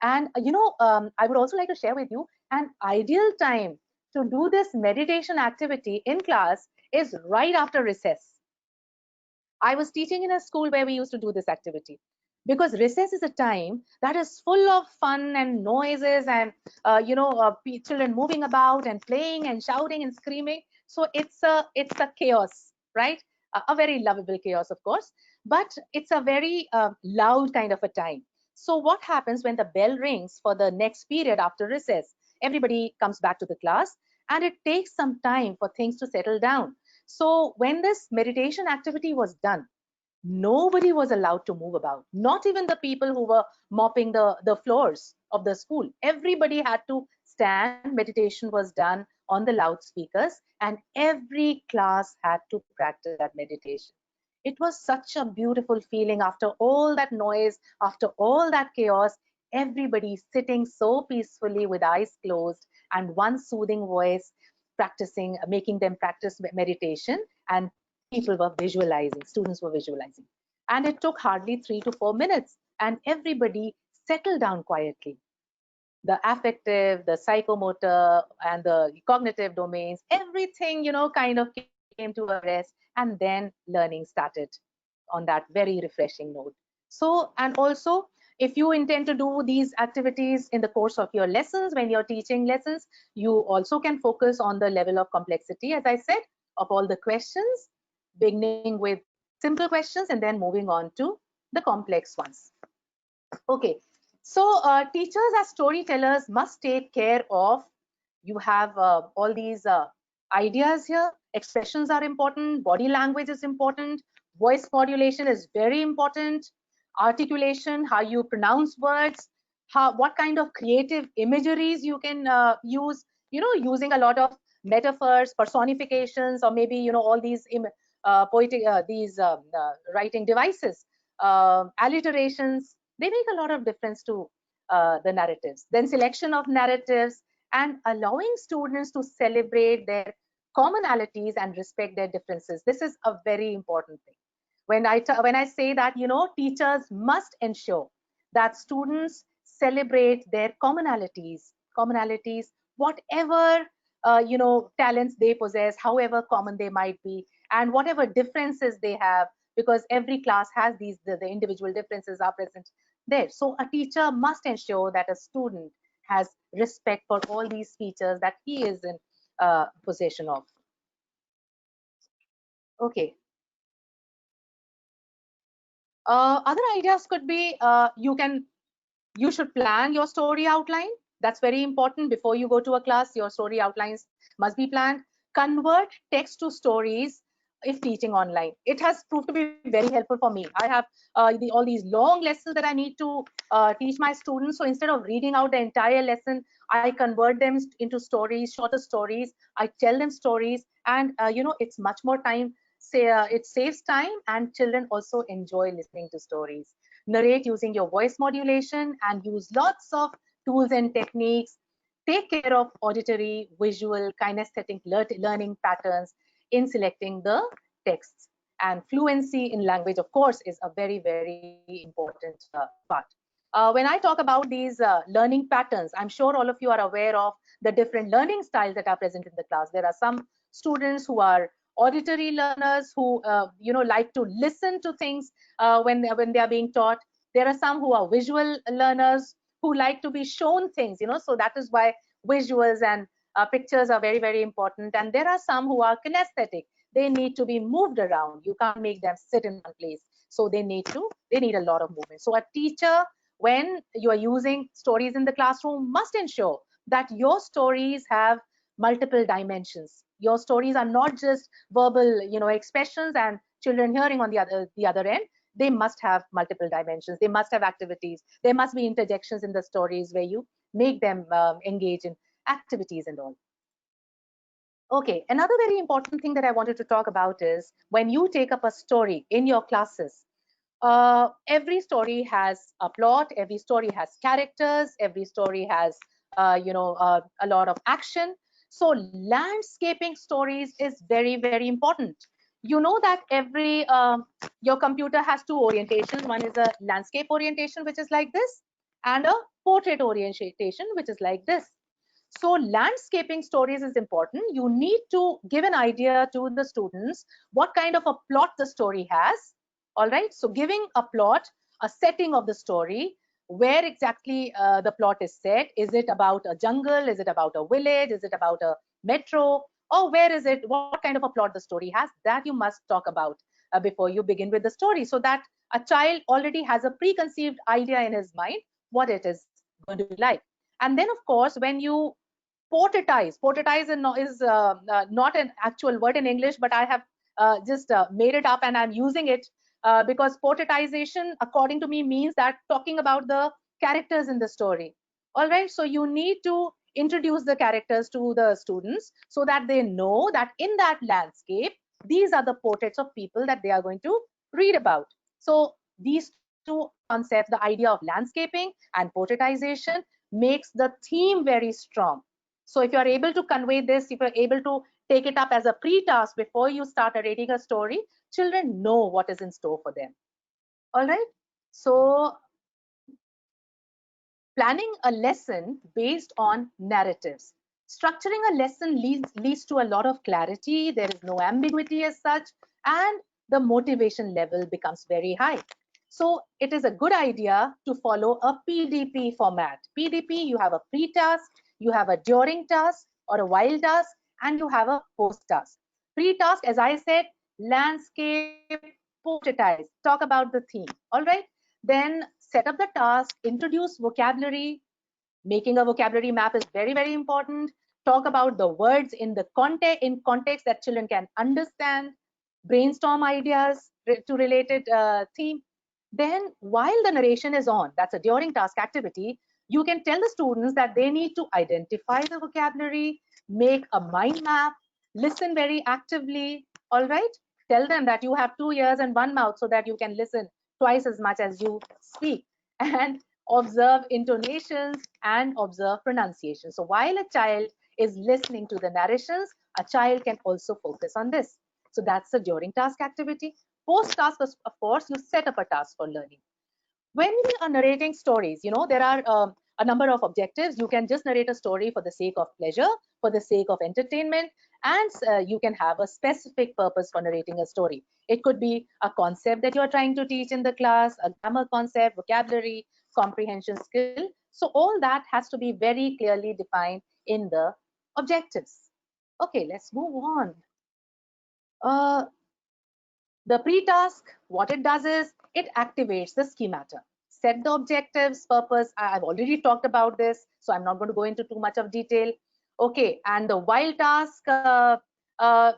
and I would also like to share with you an ideal time to do this meditation activity in class is right after recess. I was teaching in a school where we used to do this activity, because recess is a time that is full of fun and noises and children moving about and playing and shouting and screaming. So it's a chaos, right? A very lovable chaos, of course, but it's a very loud kind of a time. So what happens when the bell rings for the next period after recess? Everybody comes back to the class, and it takes some time for things to settle down. So when this meditation activity was done, nobody was allowed to move about, not even the people who were mopping the floors of the school. Everybody had to stand. Meditation was done on the loudspeakers, and every class had to practice that meditation. It was such a beautiful feeling after all that noise, after all that chaos, everybody sitting so peacefully with eyes closed and one soothing voice practicing, making them practice meditation, and people were visualizing, students were visualizing. And it took hardly 3 to 4 minutes, and everybody settled down quietly. The affective, the psychomotor, and the cognitive domains, everything, kind of came to a rest, and then learning started on that very refreshing note. So, and also, if you intend to do these activities in the course of your lessons, when you're teaching lessons, you also can focus on the level of complexity, as I said, of all the questions, beginning with simple questions and then moving on to the complex ones. Okay, so teachers as storytellers must take care of, you have all these ideas here. Expressions are important, body language is important, voice modulation is very important, articulation, how you pronounce words, what kind of creative imageries you can use, using a lot of metaphors, personifications, or maybe all these poetic writing devices, alliterations. They make a lot of difference to the narratives. Then selection of narratives and allowing students to celebrate their commonalities and respect their differences. This is a very important thing. When I say that, teachers must ensure that students celebrate their commonalities, whatever talents they possess, however common they might be, and whatever differences they have, because every class has these, the individual differences are present there. So a teacher must ensure that a student has respect for all these features that he is in possession of. Okay. Other ideas could be, you should plan your story outline. That's very important. Before you go to a class, your story outlines must be planned. Convert text to stories if teaching online. It has proved to be very helpful for me. I have all these long lessons that I need to teach my students. So instead of reading out the entire lesson, I convert them into stories, shorter stories. I tell them stories, and it's much more time. It saves time, and children also enjoy listening to stories. Narrate using your voice modulation and use lots of tools and techniques. Take care of auditory, visual, kinesthetic learning patterns in selecting the texts. And fluency in language, of course, is a very, very important part. When I talk about these learning patterns, I'm sure all of you are aware of the different learning styles that are present in the class. There are some students who are auditory learners who like to listen to things when they are being taught. There are some who are visual learners who like to be shown things, so that is why visuals and pictures are very, very important. And there are some who are kinesthetic. They need to be moved around. You can't make them sit in one place. So they need a lot of movement. So a teacher, when you are using stories in the classroom, must ensure that your stories have multiple dimensions. Your stories are not just verbal, expressions and children hearing on the other end. They must have multiple dimensions. They must have activities. There must be interjections in the stories where you make them engage in activities and all. Okay, another very important thing that I wanted to talk about is when you take up a story in your classes, every story has a plot, every story has characters, every story has a lot of action. So landscaping stories is very, very important. You know that every your computer has two orientations. One is a landscape orientation, which is like this, and a portrait orientation, which is like this. So landscaping stories is important. You need to give an idea to the students what kind of a plot the story has. All right, so giving a plot, a setting of the story, where exactly the plot is set. Is it about a jungle? Is it about a village? Is it about a metro? Or where is it? What kind of a plot the story has? That you must talk about before you begin with the story, so that a child already has a preconceived idea in his mind what it is going to be like. And then, of course, when you portraitize is not an actual word in English, but I have just made it up and I'm using it because portraitization, according to me, means that talking about the characters in the story. All right, so you need to introduce the characters to the students so that they know that in that landscape, these are the portraits of people that they are going to read about. So these two concepts, the idea of landscaping and portraitization, makes the theme very strong. So if you are able to convey this, if you're able to take it up as a pre-task before you start narrating a story, children know what is in store for them. All right. So planning a lesson based on narratives. Structuring a lesson leads to a lot of clarity. There is no ambiguity as such, and the motivation level becomes very high. So it is a good idea to follow a PDP format. PDP, you have a pre-task, you have a during task or a while task, and you have a post-task. Pre-task, as I said, landscape, portraitize, talk about the theme. All right. Then set up the task, introduce vocabulary. Making a vocabulary map is very, very important. Talk about the words in the context that children can understand. Brainstorm ideas to related theme. Then while the narration is on, that's a during task activity, you can tell the students that they need to identify the vocabulary, make a mind map, listen very actively. All right. Tell them that you have 2 ears and 1 mouth so that you can listen twice as much as you speak, and observe intonations and observe pronunciation. So while a child is listening to the narrations, a child can also focus on this. So that's the during task activity. Post task, of course, you set up a task for learning. When we are narrating stories, there are a number of objectives. You can just narrate a story for the sake of pleasure, for the sake of entertainment, and you can have a specific purpose for narrating a story. It could be a concept that you're trying to teach in the class, a grammar concept, vocabulary, comprehension skill. So all that has to be very clearly defined in the objectives. Okay, let's move on. The pre-task, what it does is it activates the schemata. Set the objectives, purpose. I've already talked about this, so I'm not going to go into too much of detail. Okay, and the while task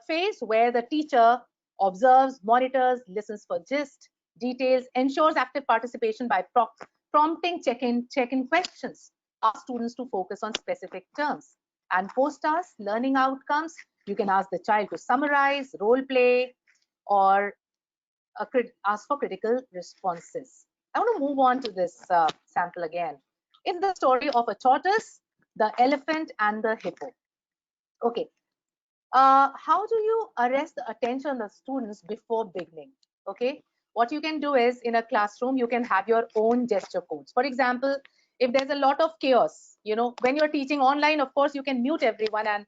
phase, where the teacher observes, monitors, listens for gist, details, ensures active participation by prompting check-in questions. Ask students to focus on specific terms. And post-task, learning outcomes, you can ask the child to summarize, role play, or ask for critical responses. I want to move on to this sample again. It's the story of a tortoise, the elephant, and the hippo. Okay. How do you arrest the attention of the students before beginning? Okay. What you can do is, in a classroom, you can have your own gesture codes. For example, if there's a lot of chaos, when you're teaching online, of course, you can mute everyone and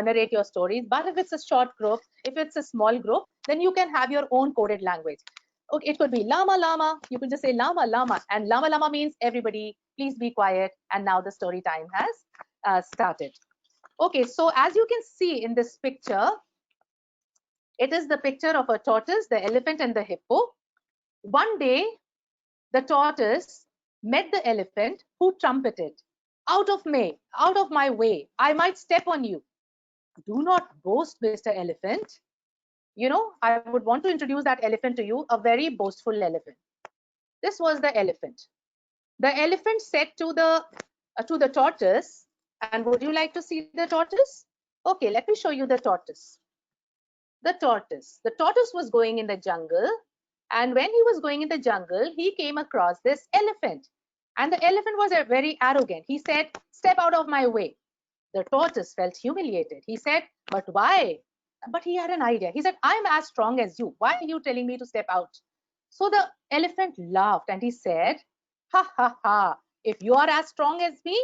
narrate your stories. But if it's a short group, if it's a small group, then you can have your own coded language. Okay, it could be llama, llama. You could just say llama, llama. And llama, llama means everybody, please be quiet. And now the story time has started. Okay, so as you can see in this picture, it is the picture of a tortoise, the elephant, and the hippo. One day, the tortoise met the elephant, who trumpeted, out of my way, I might step on you. Do not boast, Mr. Elephant. I would want to introduce that elephant to you, a very boastful elephant. This was the elephant. The elephant said to the to the tortoise. And would you like to see the tortoise? Okay, let me show you the tortoise. The tortoise. The tortoise was going in the jungle, and when he was going in the jungle, he came across this elephant. And the elephant was very arrogant. He said, "Step out of my way." The tortoise felt humiliated. He said, "But why?" But he had an idea. He said, "I'm as strong as you. Why are you telling me to step out?" So the elephant laughed and he said, "Ha ha ha, if you are as strong as me,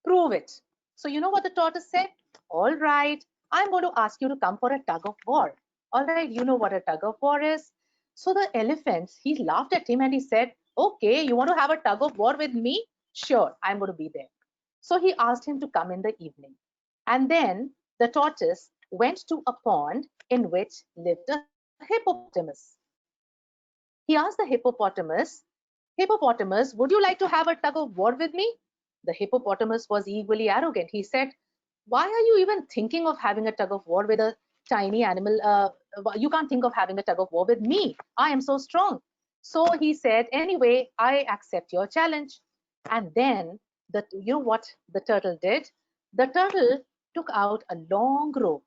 prove it." So you know what the tortoise said? "All right, I'm going to ask you to come for a tug of war." All right, you know what a tug of war is. So the elephant, he laughed at him and he said, "Okay, you want to have a tug of war with me? Sure, I'm going to be there." So he asked him to come in the evening. And then the tortoise went to a pond in which lived a hippopotamus. He asked the hippopotamus, "Hippopotamus, would you like to have a tug of war with me?" The hippopotamus was equally arrogant. He said, "Why are you even thinking of having a tug of war with a tiny animal? You can't think of having a tug of war with me. I am so strong." So he said, "Anyway, I accept your challenge." And then you know what the turtle did? The turtle took out a long rope.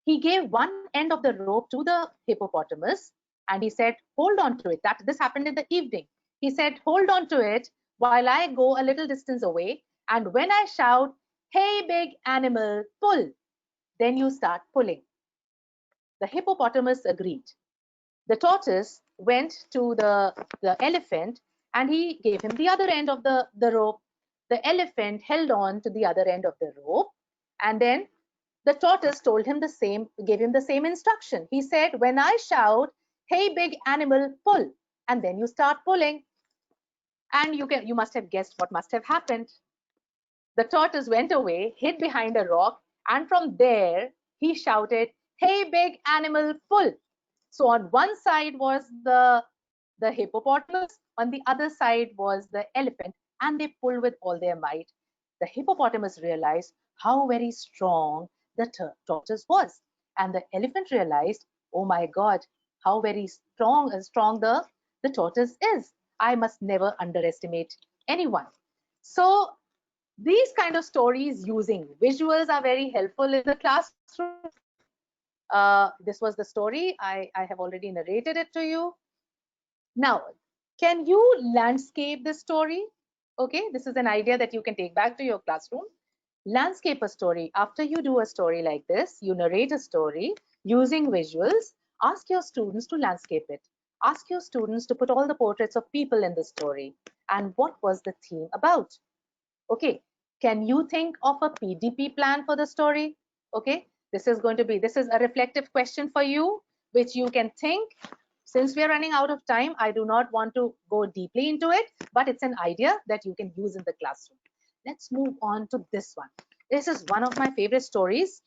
He gave one end of the rope to the hippopotamus and he said, "Hold on to it." This happened in the evening. He said, "Hold on to it while I go a little distance away, and when I shout, 'Hey big animal, pull,' then you start pulling." The hippopotamus agreed. The tortoise went to the elephant and he gave him the other end of the rope. The elephant held on to the other end of the rope, and then the tortoise told him the same, gave him the same instruction. He said, "When I shout, 'Hey big animal, pull,' and then you start pulling." And you must have guessed what must have happened. The tortoise went away, hid behind a rock, and from there he shouted, "Hey big animal, pull." So on one side was the hippopotamus, on the other side was the elephant, and they pulled with all their might. The hippopotamus realized how very strong the tortoise was, and the elephant realized, "Oh my God, how very strong the tortoise is. I must never underestimate anyone." So these kind of stories using visuals are very helpful in the classroom. This was the story. I have already narrated it to you. Now, can you landscape this story? Okay, this is an idea that you can take back to your classroom. Landscape a story. After you do a story like this, you narrate a story using visuals. Ask your students to landscape it. Ask your students to put all the portraits of people in the story. And what was the theme about? Okay, can you think of a PDP plan for the story? Okay, this is a reflective question for you, which you can think. Since we are running out of time, I do not want to go deeply into it, but it's an idea that you can use in the classroom. Let's move on to this one. This is one of my favorite stories,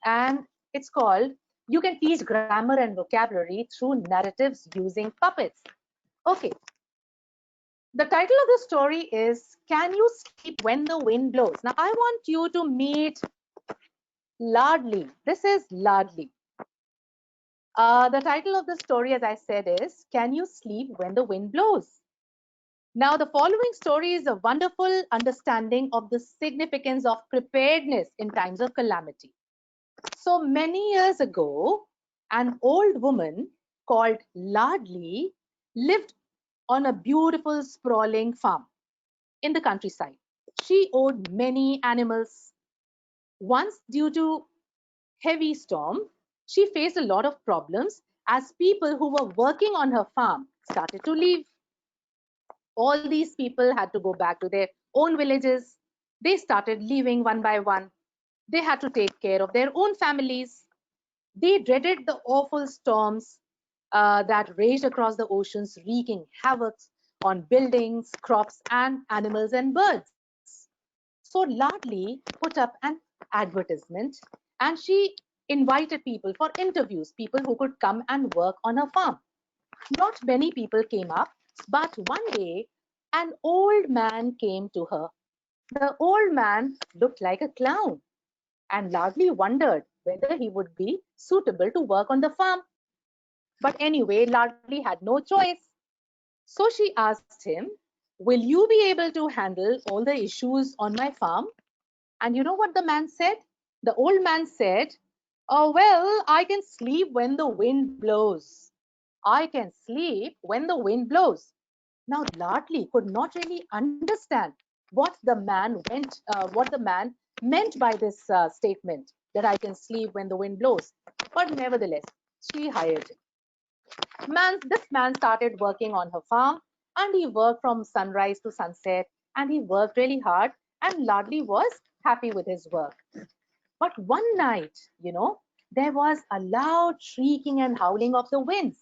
and it's called "You Can Teach Grammar and Vocabulary Through Narratives Using Puppets." Okay, the title of the story is "Can You Sleep When the Wind Blows?" Now, I want you to meet Ladli. This is Ladli. The title of the story, as I said, is "Can You Sleep When the Wind Blows?" Now, the following story is a wonderful understanding of the significance of preparedness in times of calamity. So many years ago, an old woman called Ladli lived on a beautiful sprawling farm in the countryside. She owned many animals. Once, due to heavy storm, she faced a lot of problems as people who were working on her farm started to leave. All these people had to go back to their own villages. They started leaving one by one. They had to take care of their own families. They dreaded the awful storms that raged across the oceans, wreaking havoc on buildings, crops, and animals and birds. So Ladli put up an advertisement and she invited people for interviews, people who could come and work on her farm. Not many people came up, but one day an old man came to her. The old man looked like a clown, and Ladli wondered whether he would be suitable to work on the farm. But anyway, Ladli had no choice. So she asked him, will you be able to handle all the issues on my farm? And you know what the man said? The old man said, oh, well, I can sleep when the wind blows. I can sleep when the wind blows. Now, Lardli could not really understand what the man meant by this statement, that I can sleep when the wind blows. But nevertheless, she hired him. This man started working on her farm, and he worked from sunrise to sunset, and he worked really hard, and Lardli was happy with his work. But one night, there was a loud shrieking and howling of the winds.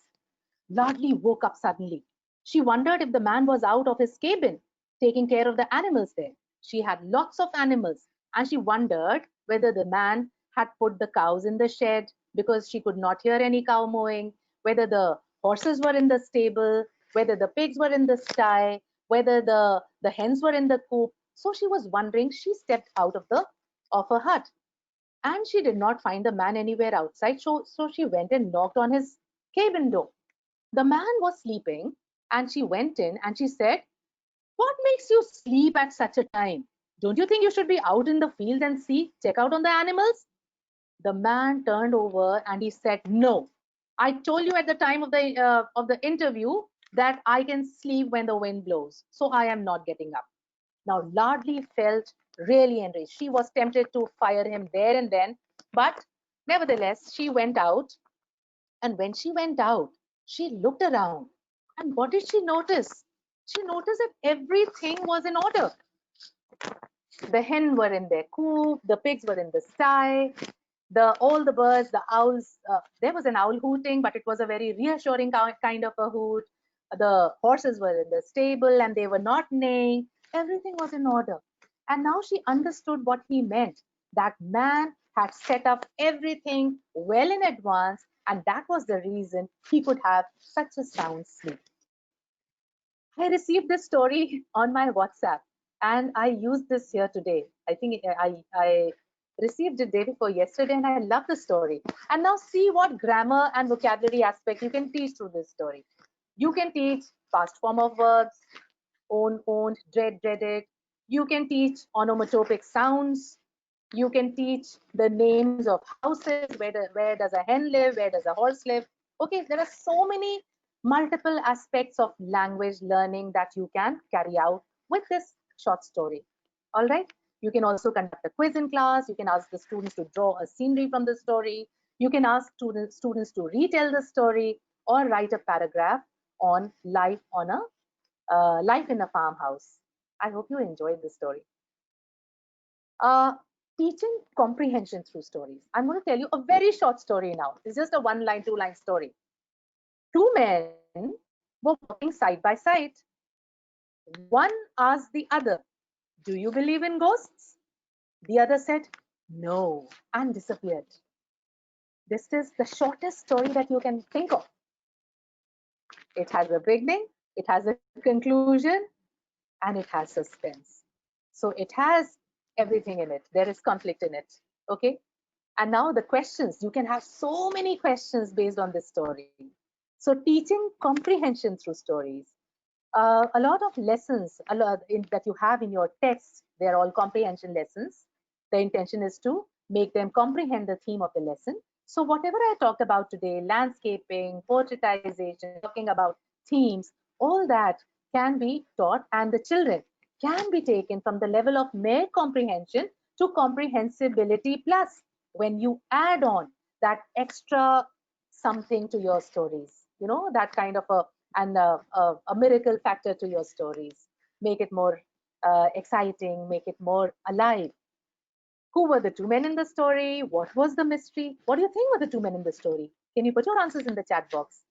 Lardli woke up suddenly. She wondered if the man was out of his cabin, taking care of the animals there. She had lots of animals, and she wondered whether the man had put the cows in the shed because she could not hear any cow mooing, whether the horses were in the stable, whether the pigs were in the sty, whether the hens were in the coop. So she was wondering. She stepped out of her hut, and she did not find the man anywhere outside. So she went and knocked on his cabin door. The man was sleeping, and she went in and she said, what makes you sleep at such a time? Don't you think you should be out in the field and check out on the animals? The man turned over and he said, no, I told you at the time of the interview that I can sleep when the wind blows, so I am not getting up. Now, Lardli felt really enraged. She was tempted to fire him there and then, but nevertheless, she went out. And when she went out, she looked around. And what did she notice? She noticed that everything was in order. The hen were in their coop, the pigs were in the sty, all the birds, the owls. There was an owl hooting, but it was a very reassuring kind of a hoot. The horses were in the stable and they were not neighing. Everything was in order. And now she understood what he meant. That man had set up everything well in advance, and that was the reason he could have such a sound sleep. I received this story on my WhatsApp, and I used this here today. I think I received it day before yesterday, and I love the story. And now see what grammar and vocabulary aspect you can teach through this story. You can teach past form of verbs, own, owned, dread, dreaded. You can teach onomatopic sounds. You can teach the names of houses. Where does a hen live? Where does a horse live? Okay, there are so many multiple aspects of language learning that you can carry out with this short story. All right. You can also conduct a quiz in class. You can ask the students to draw a scenery from the story. You can ask students to retell the story or write a paragraph on life in a farmhouse. I hope you enjoyed the story. Teaching comprehension through stories. I'm going to tell you a very short story now. It's just a one-line, two-line story. Two men were walking side by side. One asked the other, do you believe in ghosts? The other said, no, and disappeared. This is the shortest story that you can think of. It has a beginning, it has a conclusion, and it has suspense. So it has everything in it. There is conflict in it. Okay. And now the questions, you can have so many questions based on this story. So teaching comprehension through stories. A lot of lessons that you have in your text, they're all comprehension lessons. The intention is to make them comprehend the theme of the lesson. So whatever I talked about today, landscaping, portraitization, talking about themes, all that can be taught, and the children can be taken from the level of mere comprehension to comprehensibility plus, when you add on that extra something to your stories, that kind of a miracle factor to your stories. Make it more exciting, make it more alive. Who were the two men in the story? What was the mystery? What do you think were the two men in the story? Can you put your answers in the chat box?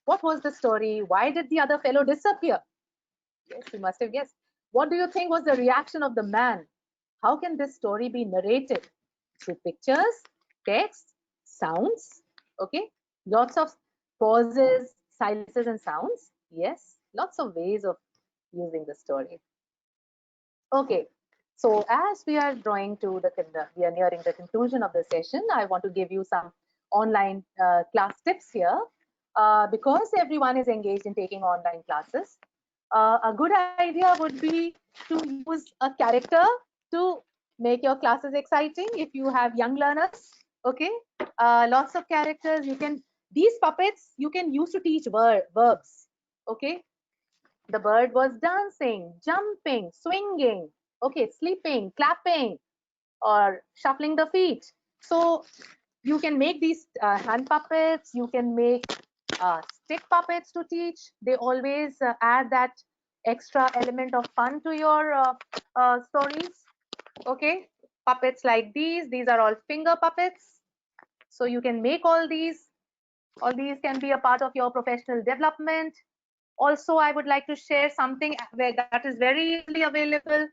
What was the story? Why did the other fellow disappear? Yes, you must have guessed. What do you think was the reaction of the man? How can this story be narrated? Through pictures, text, sounds, okay? Lots of pauses, silences, and sounds. Yes, lots of ways of using the story. Okay, so as we are nearing the conclusion of the session, I want to give you some online class tips here. Because everyone is engaged in taking online classes, A good idea would be to use a character to make your classes exciting if you have young learners. Okay, lots of characters. These puppets you can use to teach verbs. Okay, the bird was dancing, jumping, swinging, okay, sleeping, clapping, or shuffling the feet. So you can make these hand puppets, you can make stick puppets to teach. They always add that extra element of fun to your stories. Okay, puppets like these are all finger puppets. So you can make all these. All these can be a part of your professional development. Also, I would like to share something that is very easily available.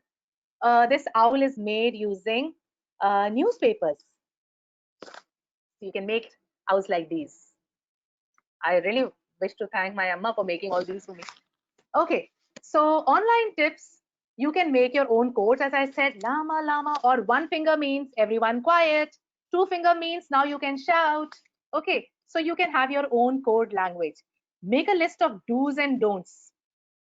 This owl is made using newspapers. So you can make owls like these. I really wish to thank my Amma for making all these for me. Okay, so online tips, you can make your own codes. As I said, llama, llama, or one finger means everyone quiet. Two finger means now you can shout. Okay, so you can have your own code language. Make a list of do's and don'ts.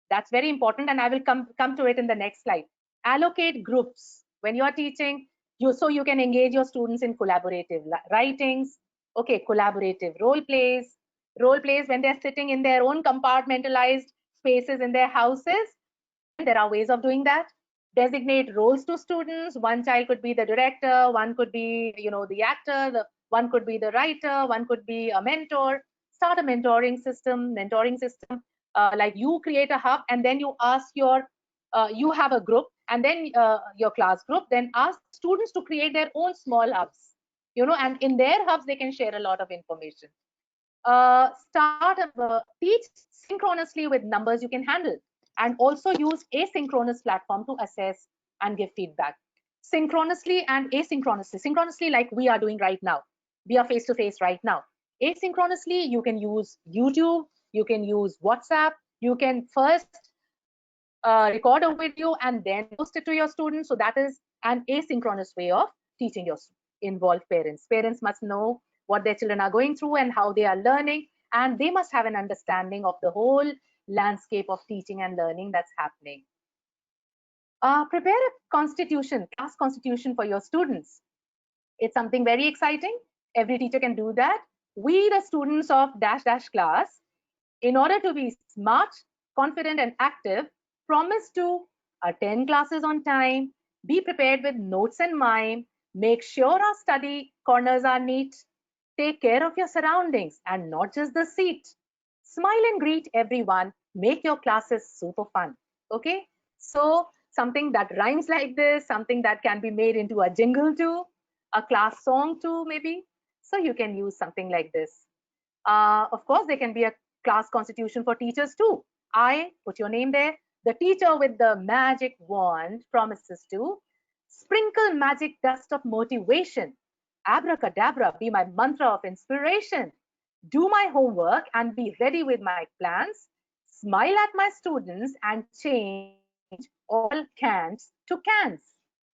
That's very important, and I will come to it in the next slide. Allocate groups when you are teaching, so you can engage your students in collaborative writings. Okay, collaborative role plays when they're sitting in their own compartmentalized spaces in their houses. There are ways of doing that. Designate roles to students. One child could be the director, one could be, the actor, one could be the writer, one could be a mentor. Start a mentoring system. Like you create a hub, and then you ask you have a group, and then your class group, then ask students to create their own small hubs, and in their hubs they can share a lot of information. Teach synchronously with numbers you can handle, and also use asynchronous platform to assess and give feedback. Synchronously and asynchronously. Synchronously, like we are doing right now. We are face to face right now. Asynchronously, you can use YouTube, you can use WhatsApp, you can first record a video and then post it to your students. So that is an asynchronous way of teaching your involved parents. Parents must know what their children are going through and how they are learning, and they must have an understanding of the whole landscape of teaching and learning that's happening. Prepare a class constitution for your students. It's something very exciting. Every teacher can do that. We, the students of dash dash class, in order to be smart, confident, and active, promise to attend classes on time, be prepared with notes and mime, make sure our study corners are neat, take care of your surroundings and not just the seat. Smile and greet everyone, make your classes super fun. Okay, so something that rhymes like this, something that can be made into a jingle too, a class song too, maybe. So you can use something like this. Of course, there can be a class constitution for teachers too. I put your name there. The teacher with the magic wand promises to sprinkle magic dust of motivation. Abracadabra, be my mantra of inspiration. Do my homework and be ready with my plans. Smile at my students and change all cans to cans.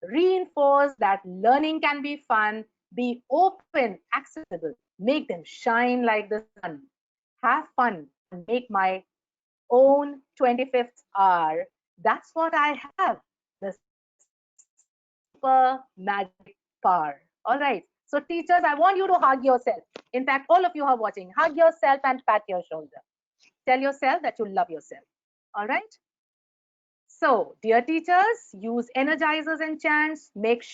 Reinforce that learning can be fun, be open, accessible, make them shine like the sun. Have fun and make my own 25th hour. That's what I have, the super magic power. All right. So teachers, I want you to hug yourself. In fact, all of you are watching, hug yourself and pat your shoulder. Tell yourself that you love yourself. All right. So, dear teachers, use energizers and chants. Make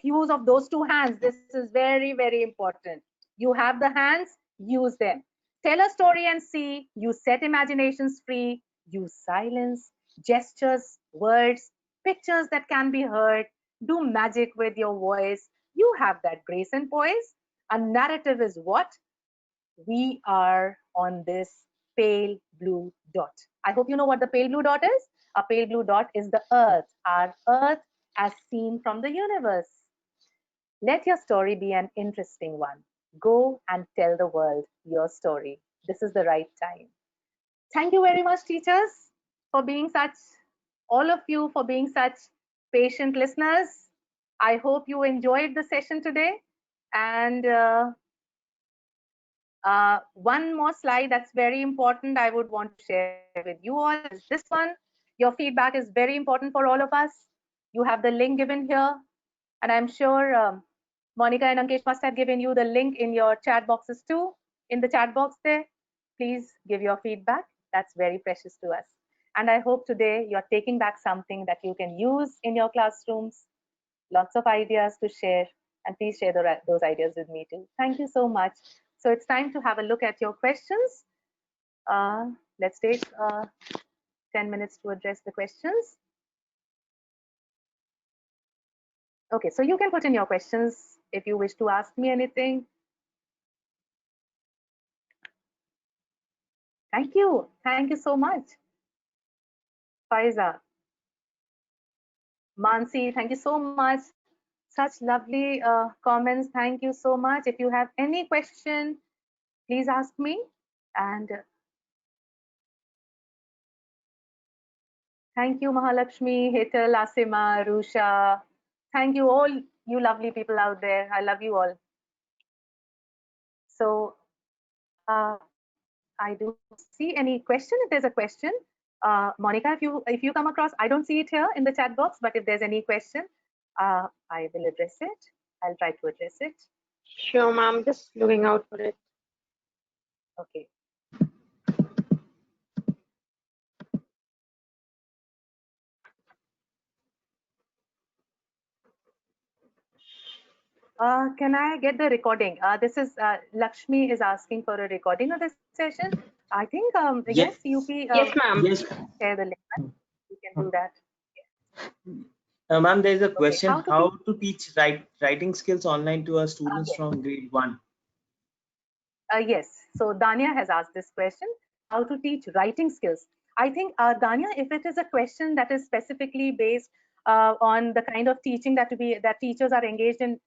use of those two hands. This is very, very important. You have the hands, use them. Tell a story and see. You set imaginations free. Use silence, gestures, words, pictures that can be heard. Do magic with your voice. You have that grace and poise. A narrative is what? We are on this pale blue dot. I hope you know what the pale blue dot is. A pale blue dot is the earth, our earth as seen from the universe. Let your story be an interesting one. Go and tell the world your story. This is the right time. Thank you very much, teachers, for being all of you for being such patient listeners. I hope you enjoyed the session today. And One more slide that's very important I would want to share with you all is this one. Your feedback is very important for all of us. You have the link given here, and I'm sure Monica and Ankesh must have given you the link in your chat boxes too. In the chat box there, please give your feedback. That's very precious to us. And I hope today you're taking back something that you can use in your classrooms. Lots of ideas to share, and please share those ideas with me too. Thank you so much. So it's time to have a look at your questions. Let's take 10 minutes to address the questions. Okay, so you can put in your questions if you wish to ask me anything. Thank you so much. Faiza, Mansi, thank you so much. Such lovely comments. Thank you so much. If you have any question, please ask me. And thank you, Mahalakshmi, Hetal, Asima, Rusha. Thank you all, you lovely people out there. I love you all. So I don't see any question. If there's a question, Monica, if you come across, I don't see it here in the chat box, but if there's any question, I will address it. I'll try to address it. Sure, ma'am. Just looking out for it. Okay. Can I get the recording? This is Lakshmi is asking for a recording of this session. I think yes, UP. Yes, ma'am. Yes. Share the link. You can do that. Ma'am, there is a question: Okay. how to teach writing skills online to our students from grade 1? Yes. So Dania has asked this question: how to teach writing skills? I think Dania, if it is a question that is specifically based on the kind of teaching that teachers are engaged in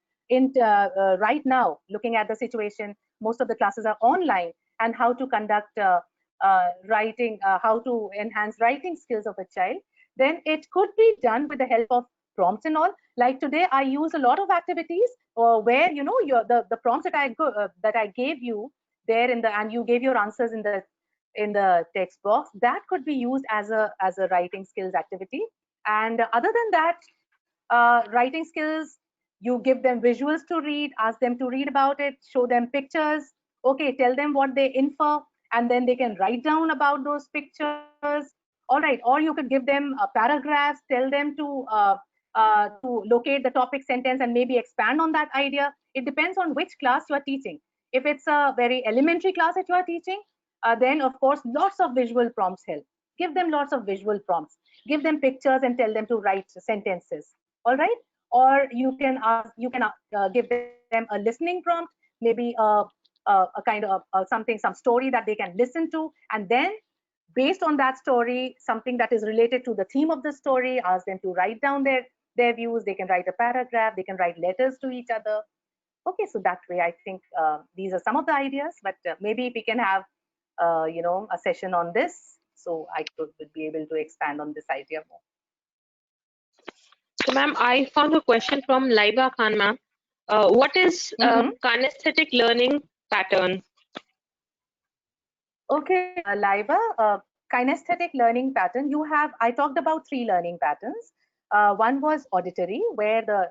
right now, looking at the situation, most of the classes are online, and how to conduct writing, how to enhance writing skills of a child, then it could be done with the help of prompts and all. Like today, I use a lot of activities where the prompts that I gave you there and you gave your answers in the text box, that could be used as a writing skills activity. And other than that, writing skills, you give them visuals to read, ask them to read about it, show them pictures, okay, tell them what they infer, and then they can write down about those pictures. All right, or you could give them paragraphs, tell them to locate the topic sentence and maybe expand on that idea. It depends on which class you are teaching. If it's a very elementary class that you are teaching, then of course lots of visual prompts help. Give them lots of visual prompts. Give them pictures and tell them to write sentences. All right, or you can give them a listening prompt, maybe a kind of some story that they can listen to, and then based on that story, something that is related to the theme of the story, ask them to write down their views. They can write a paragraph, they can write letters to each other. Okay, so that way I think these are some of the ideas, but maybe we can have a session on this, so I would be able to expand on this idea more. So, ma'am, I found a question from Laiba Khan, ma'am. What is kinesthetic learning pattern? Okay, Laiba, kinesthetic learning pattern. I talked about 3 learning patterns. One was auditory, where the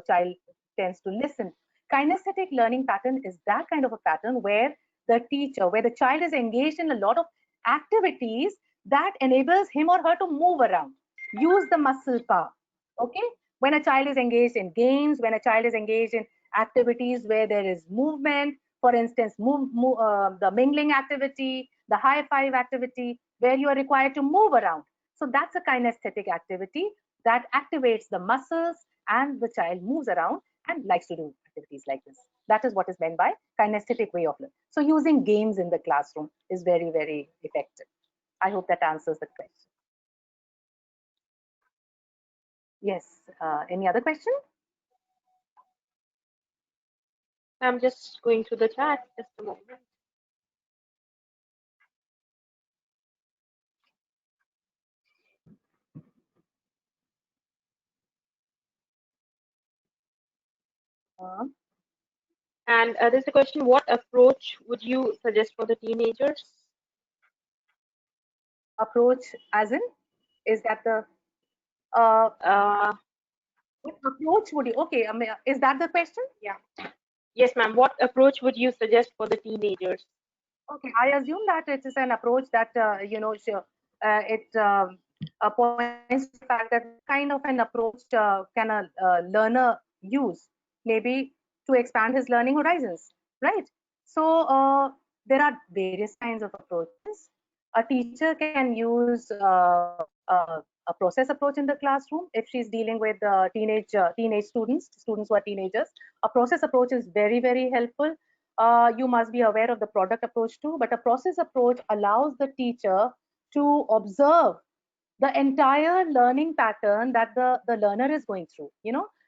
child tends to listen. Kinesthetic learning pattern is that kind of a pattern where the child is engaged in a lot of activities that enables him or her to move around, use the muscle power. Okay, when a child is engaged in games, when a child is engaged in activities where there is movement, for instance, the mingling activity, the high five activity, where you are required to move around. So that's a kinesthetic activity that activates the muscles and the child moves around and likes to do activities like this. That is what is meant by kinesthetic way of learning. So using games in the classroom is very, very effective. I hope that answers the question. Yes, any other question? I'm just going through the chat, just a moment. And there's a question, what approach would you suggest for the teenagers? Approach as in, is that the, what approach would you, okay, I mean, is that the question? Yeah. Yes, ma'am. What approach would you suggest for the teenagers? Okay, I assume that it is an approach that, it points to the fact that kind of an approach can a learner use, maybe to expand his learning horizons, right? So there are various kinds of approaches. A teacher can use a process approach in the classroom if she's dealing with teenage students who are teenagers. A process approach is very, very helpful. You must be aware of the product approach too, but a process approach allows the teacher to observe the entire learning pattern that the learner is going through,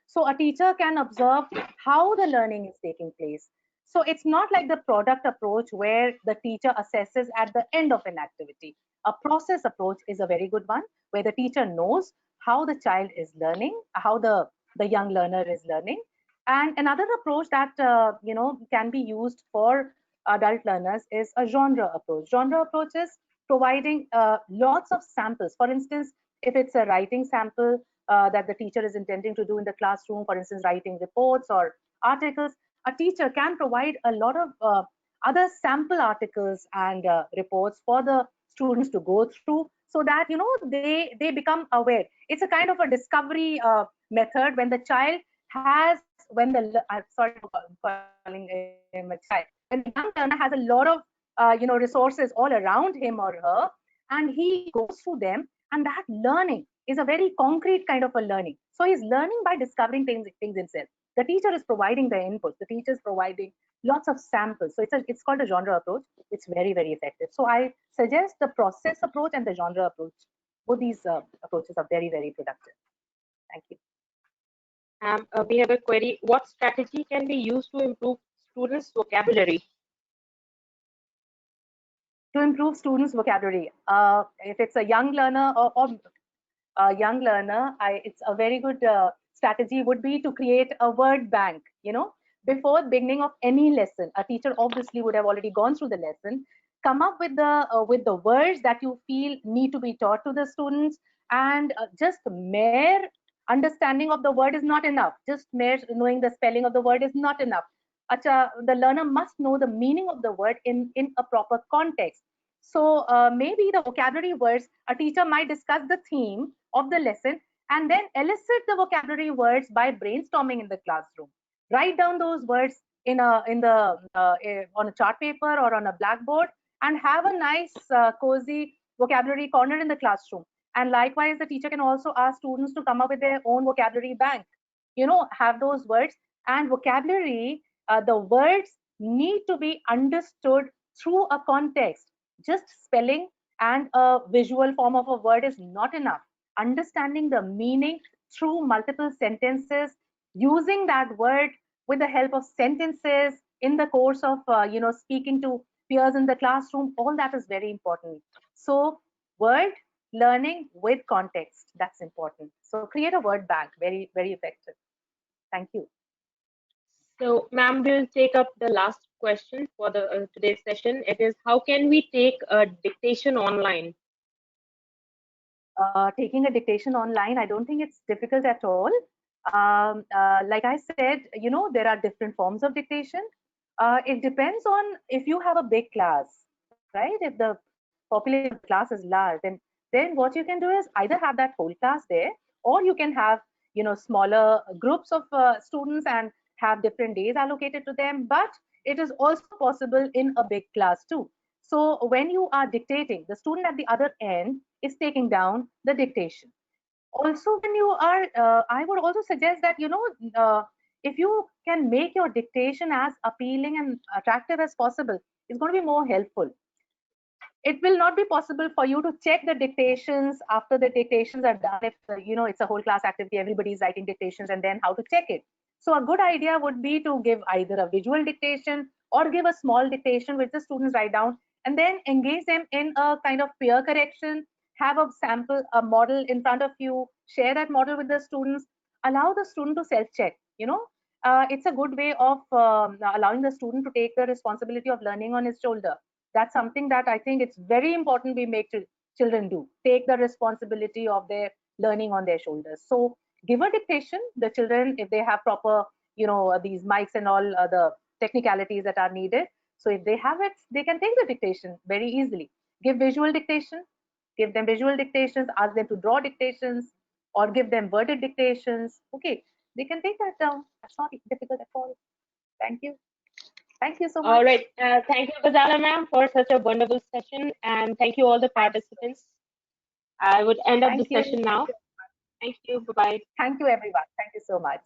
so a teacher can observe how the learning is taking place. So it's not like the product approach where the teacher assesses at the end of an activity. A process approach is a very good one, where the teacher knows how the child is learning, how the young learner is learning. And another approach that can be used for adult learners is a genre approach. Genre approach is providing lots of samples. For instance, if it's a writing sample that the teacher is intending to do in the classroom, for instance, writing reports or articles, a teacher can provide a lot of other sample articles and reports for the students to go through, so that they become aware. It's a kind of a discovery method when the child has, when the I'm sorry for calling him a child, when the young learner has a lot of resources all around him or her, and he goes through them, and that learning is a very concrete kind of a learning. So he's learning by discovering things himself. The teacher is providing the inputs, the teacher is providing lots of samples. So it's called a genre approach. It's very, very effective. So I suggest the process approach and the genre approach. Both these approaches are very, very productive. Thank you. We have a query. What strategy can be used to improve students' vocabulary? To improve students' vocabulary, if it's a young learner or a young learner, it's a very good strategy would be to create a word bank. Before the beginning of any lesson, a teacher obviously would have already gone through the lesson, come up with the words that you feel need to be taught to the students, and just mere understanding of the word is not enough. Just mere knowing the spelling of the word is not enough. The learner must know the meaning of the word in a proper context. So maybe the vocabulary words, a teacher might discuss the theme of the lesson and then elicit the vocabulary words by brainstorming in the classroom. Write down those words on a chart paper or on a blackboard, and have a nice cozy vocabulary corner in the classroom. And likewise, the teacher can also ask students to come up with their own vocabulary bank. Have those words and vocabulary. The words need to be understood through a context. Just spelling and a visual form of a word is not enough. Understanding the meaning through multiple sentences, using that word with the help of sentences in the course of speaking to peers in the classroom, all that is very important. So word learning with context, that's important. So create a word bank, very, very effective. Thank you. So, ma'am, we'll take up the last question for the today's session. It is, how can we take a dictation online? Taking a dictation online, I don't think it's difficult at all. Like I said, there are different forms of dictation. It depends on if you have a big class, right? If the population of the class is large, then what you can do is either have that whole class there, or you can have smaller groups of students and have different days allocated to them. But it is also possible in a big class too. So when you are dictating, the student at the other end is taking down the dictation. Also, when you are, I would also suggest that, if you can make your dictation as appealing and attractive as possible, it's going to be more helpful. It will not be possible for you to check the dictations after the dictations are done. If, it's a whole class activity, everybody is writing dictations, and then how to check it. So a good idea would be to give either a visual dictation or give a small dictation which the students write down, and then engage them in a kind of peer correction. Have a sample, a model in front of you, share that model with the students, allow the student to self-check, it's a good way of allowing the student to take the responsibility of learning on his shoulder. That's something that I think it's very important we make children do. Take the responsibility of their learning on their shoulders. So give a dictation. The children, if they have proper, these mics and all the technicalities that are needed. So if they have it, they can take the dictation very easily. Give visual dictation. Give them visual dictations. Ask them to draw dictations or give them worded dictations. Okay, they can take that down. That's not difficult at all. Thank you. Thank you so much. All right. Thank you, Ghazala ma'am, for such a wonderful session. And thank you all the participants. I would end up the session now. Thank you. Bye-bye. Thank you, everyone. Thank you so much.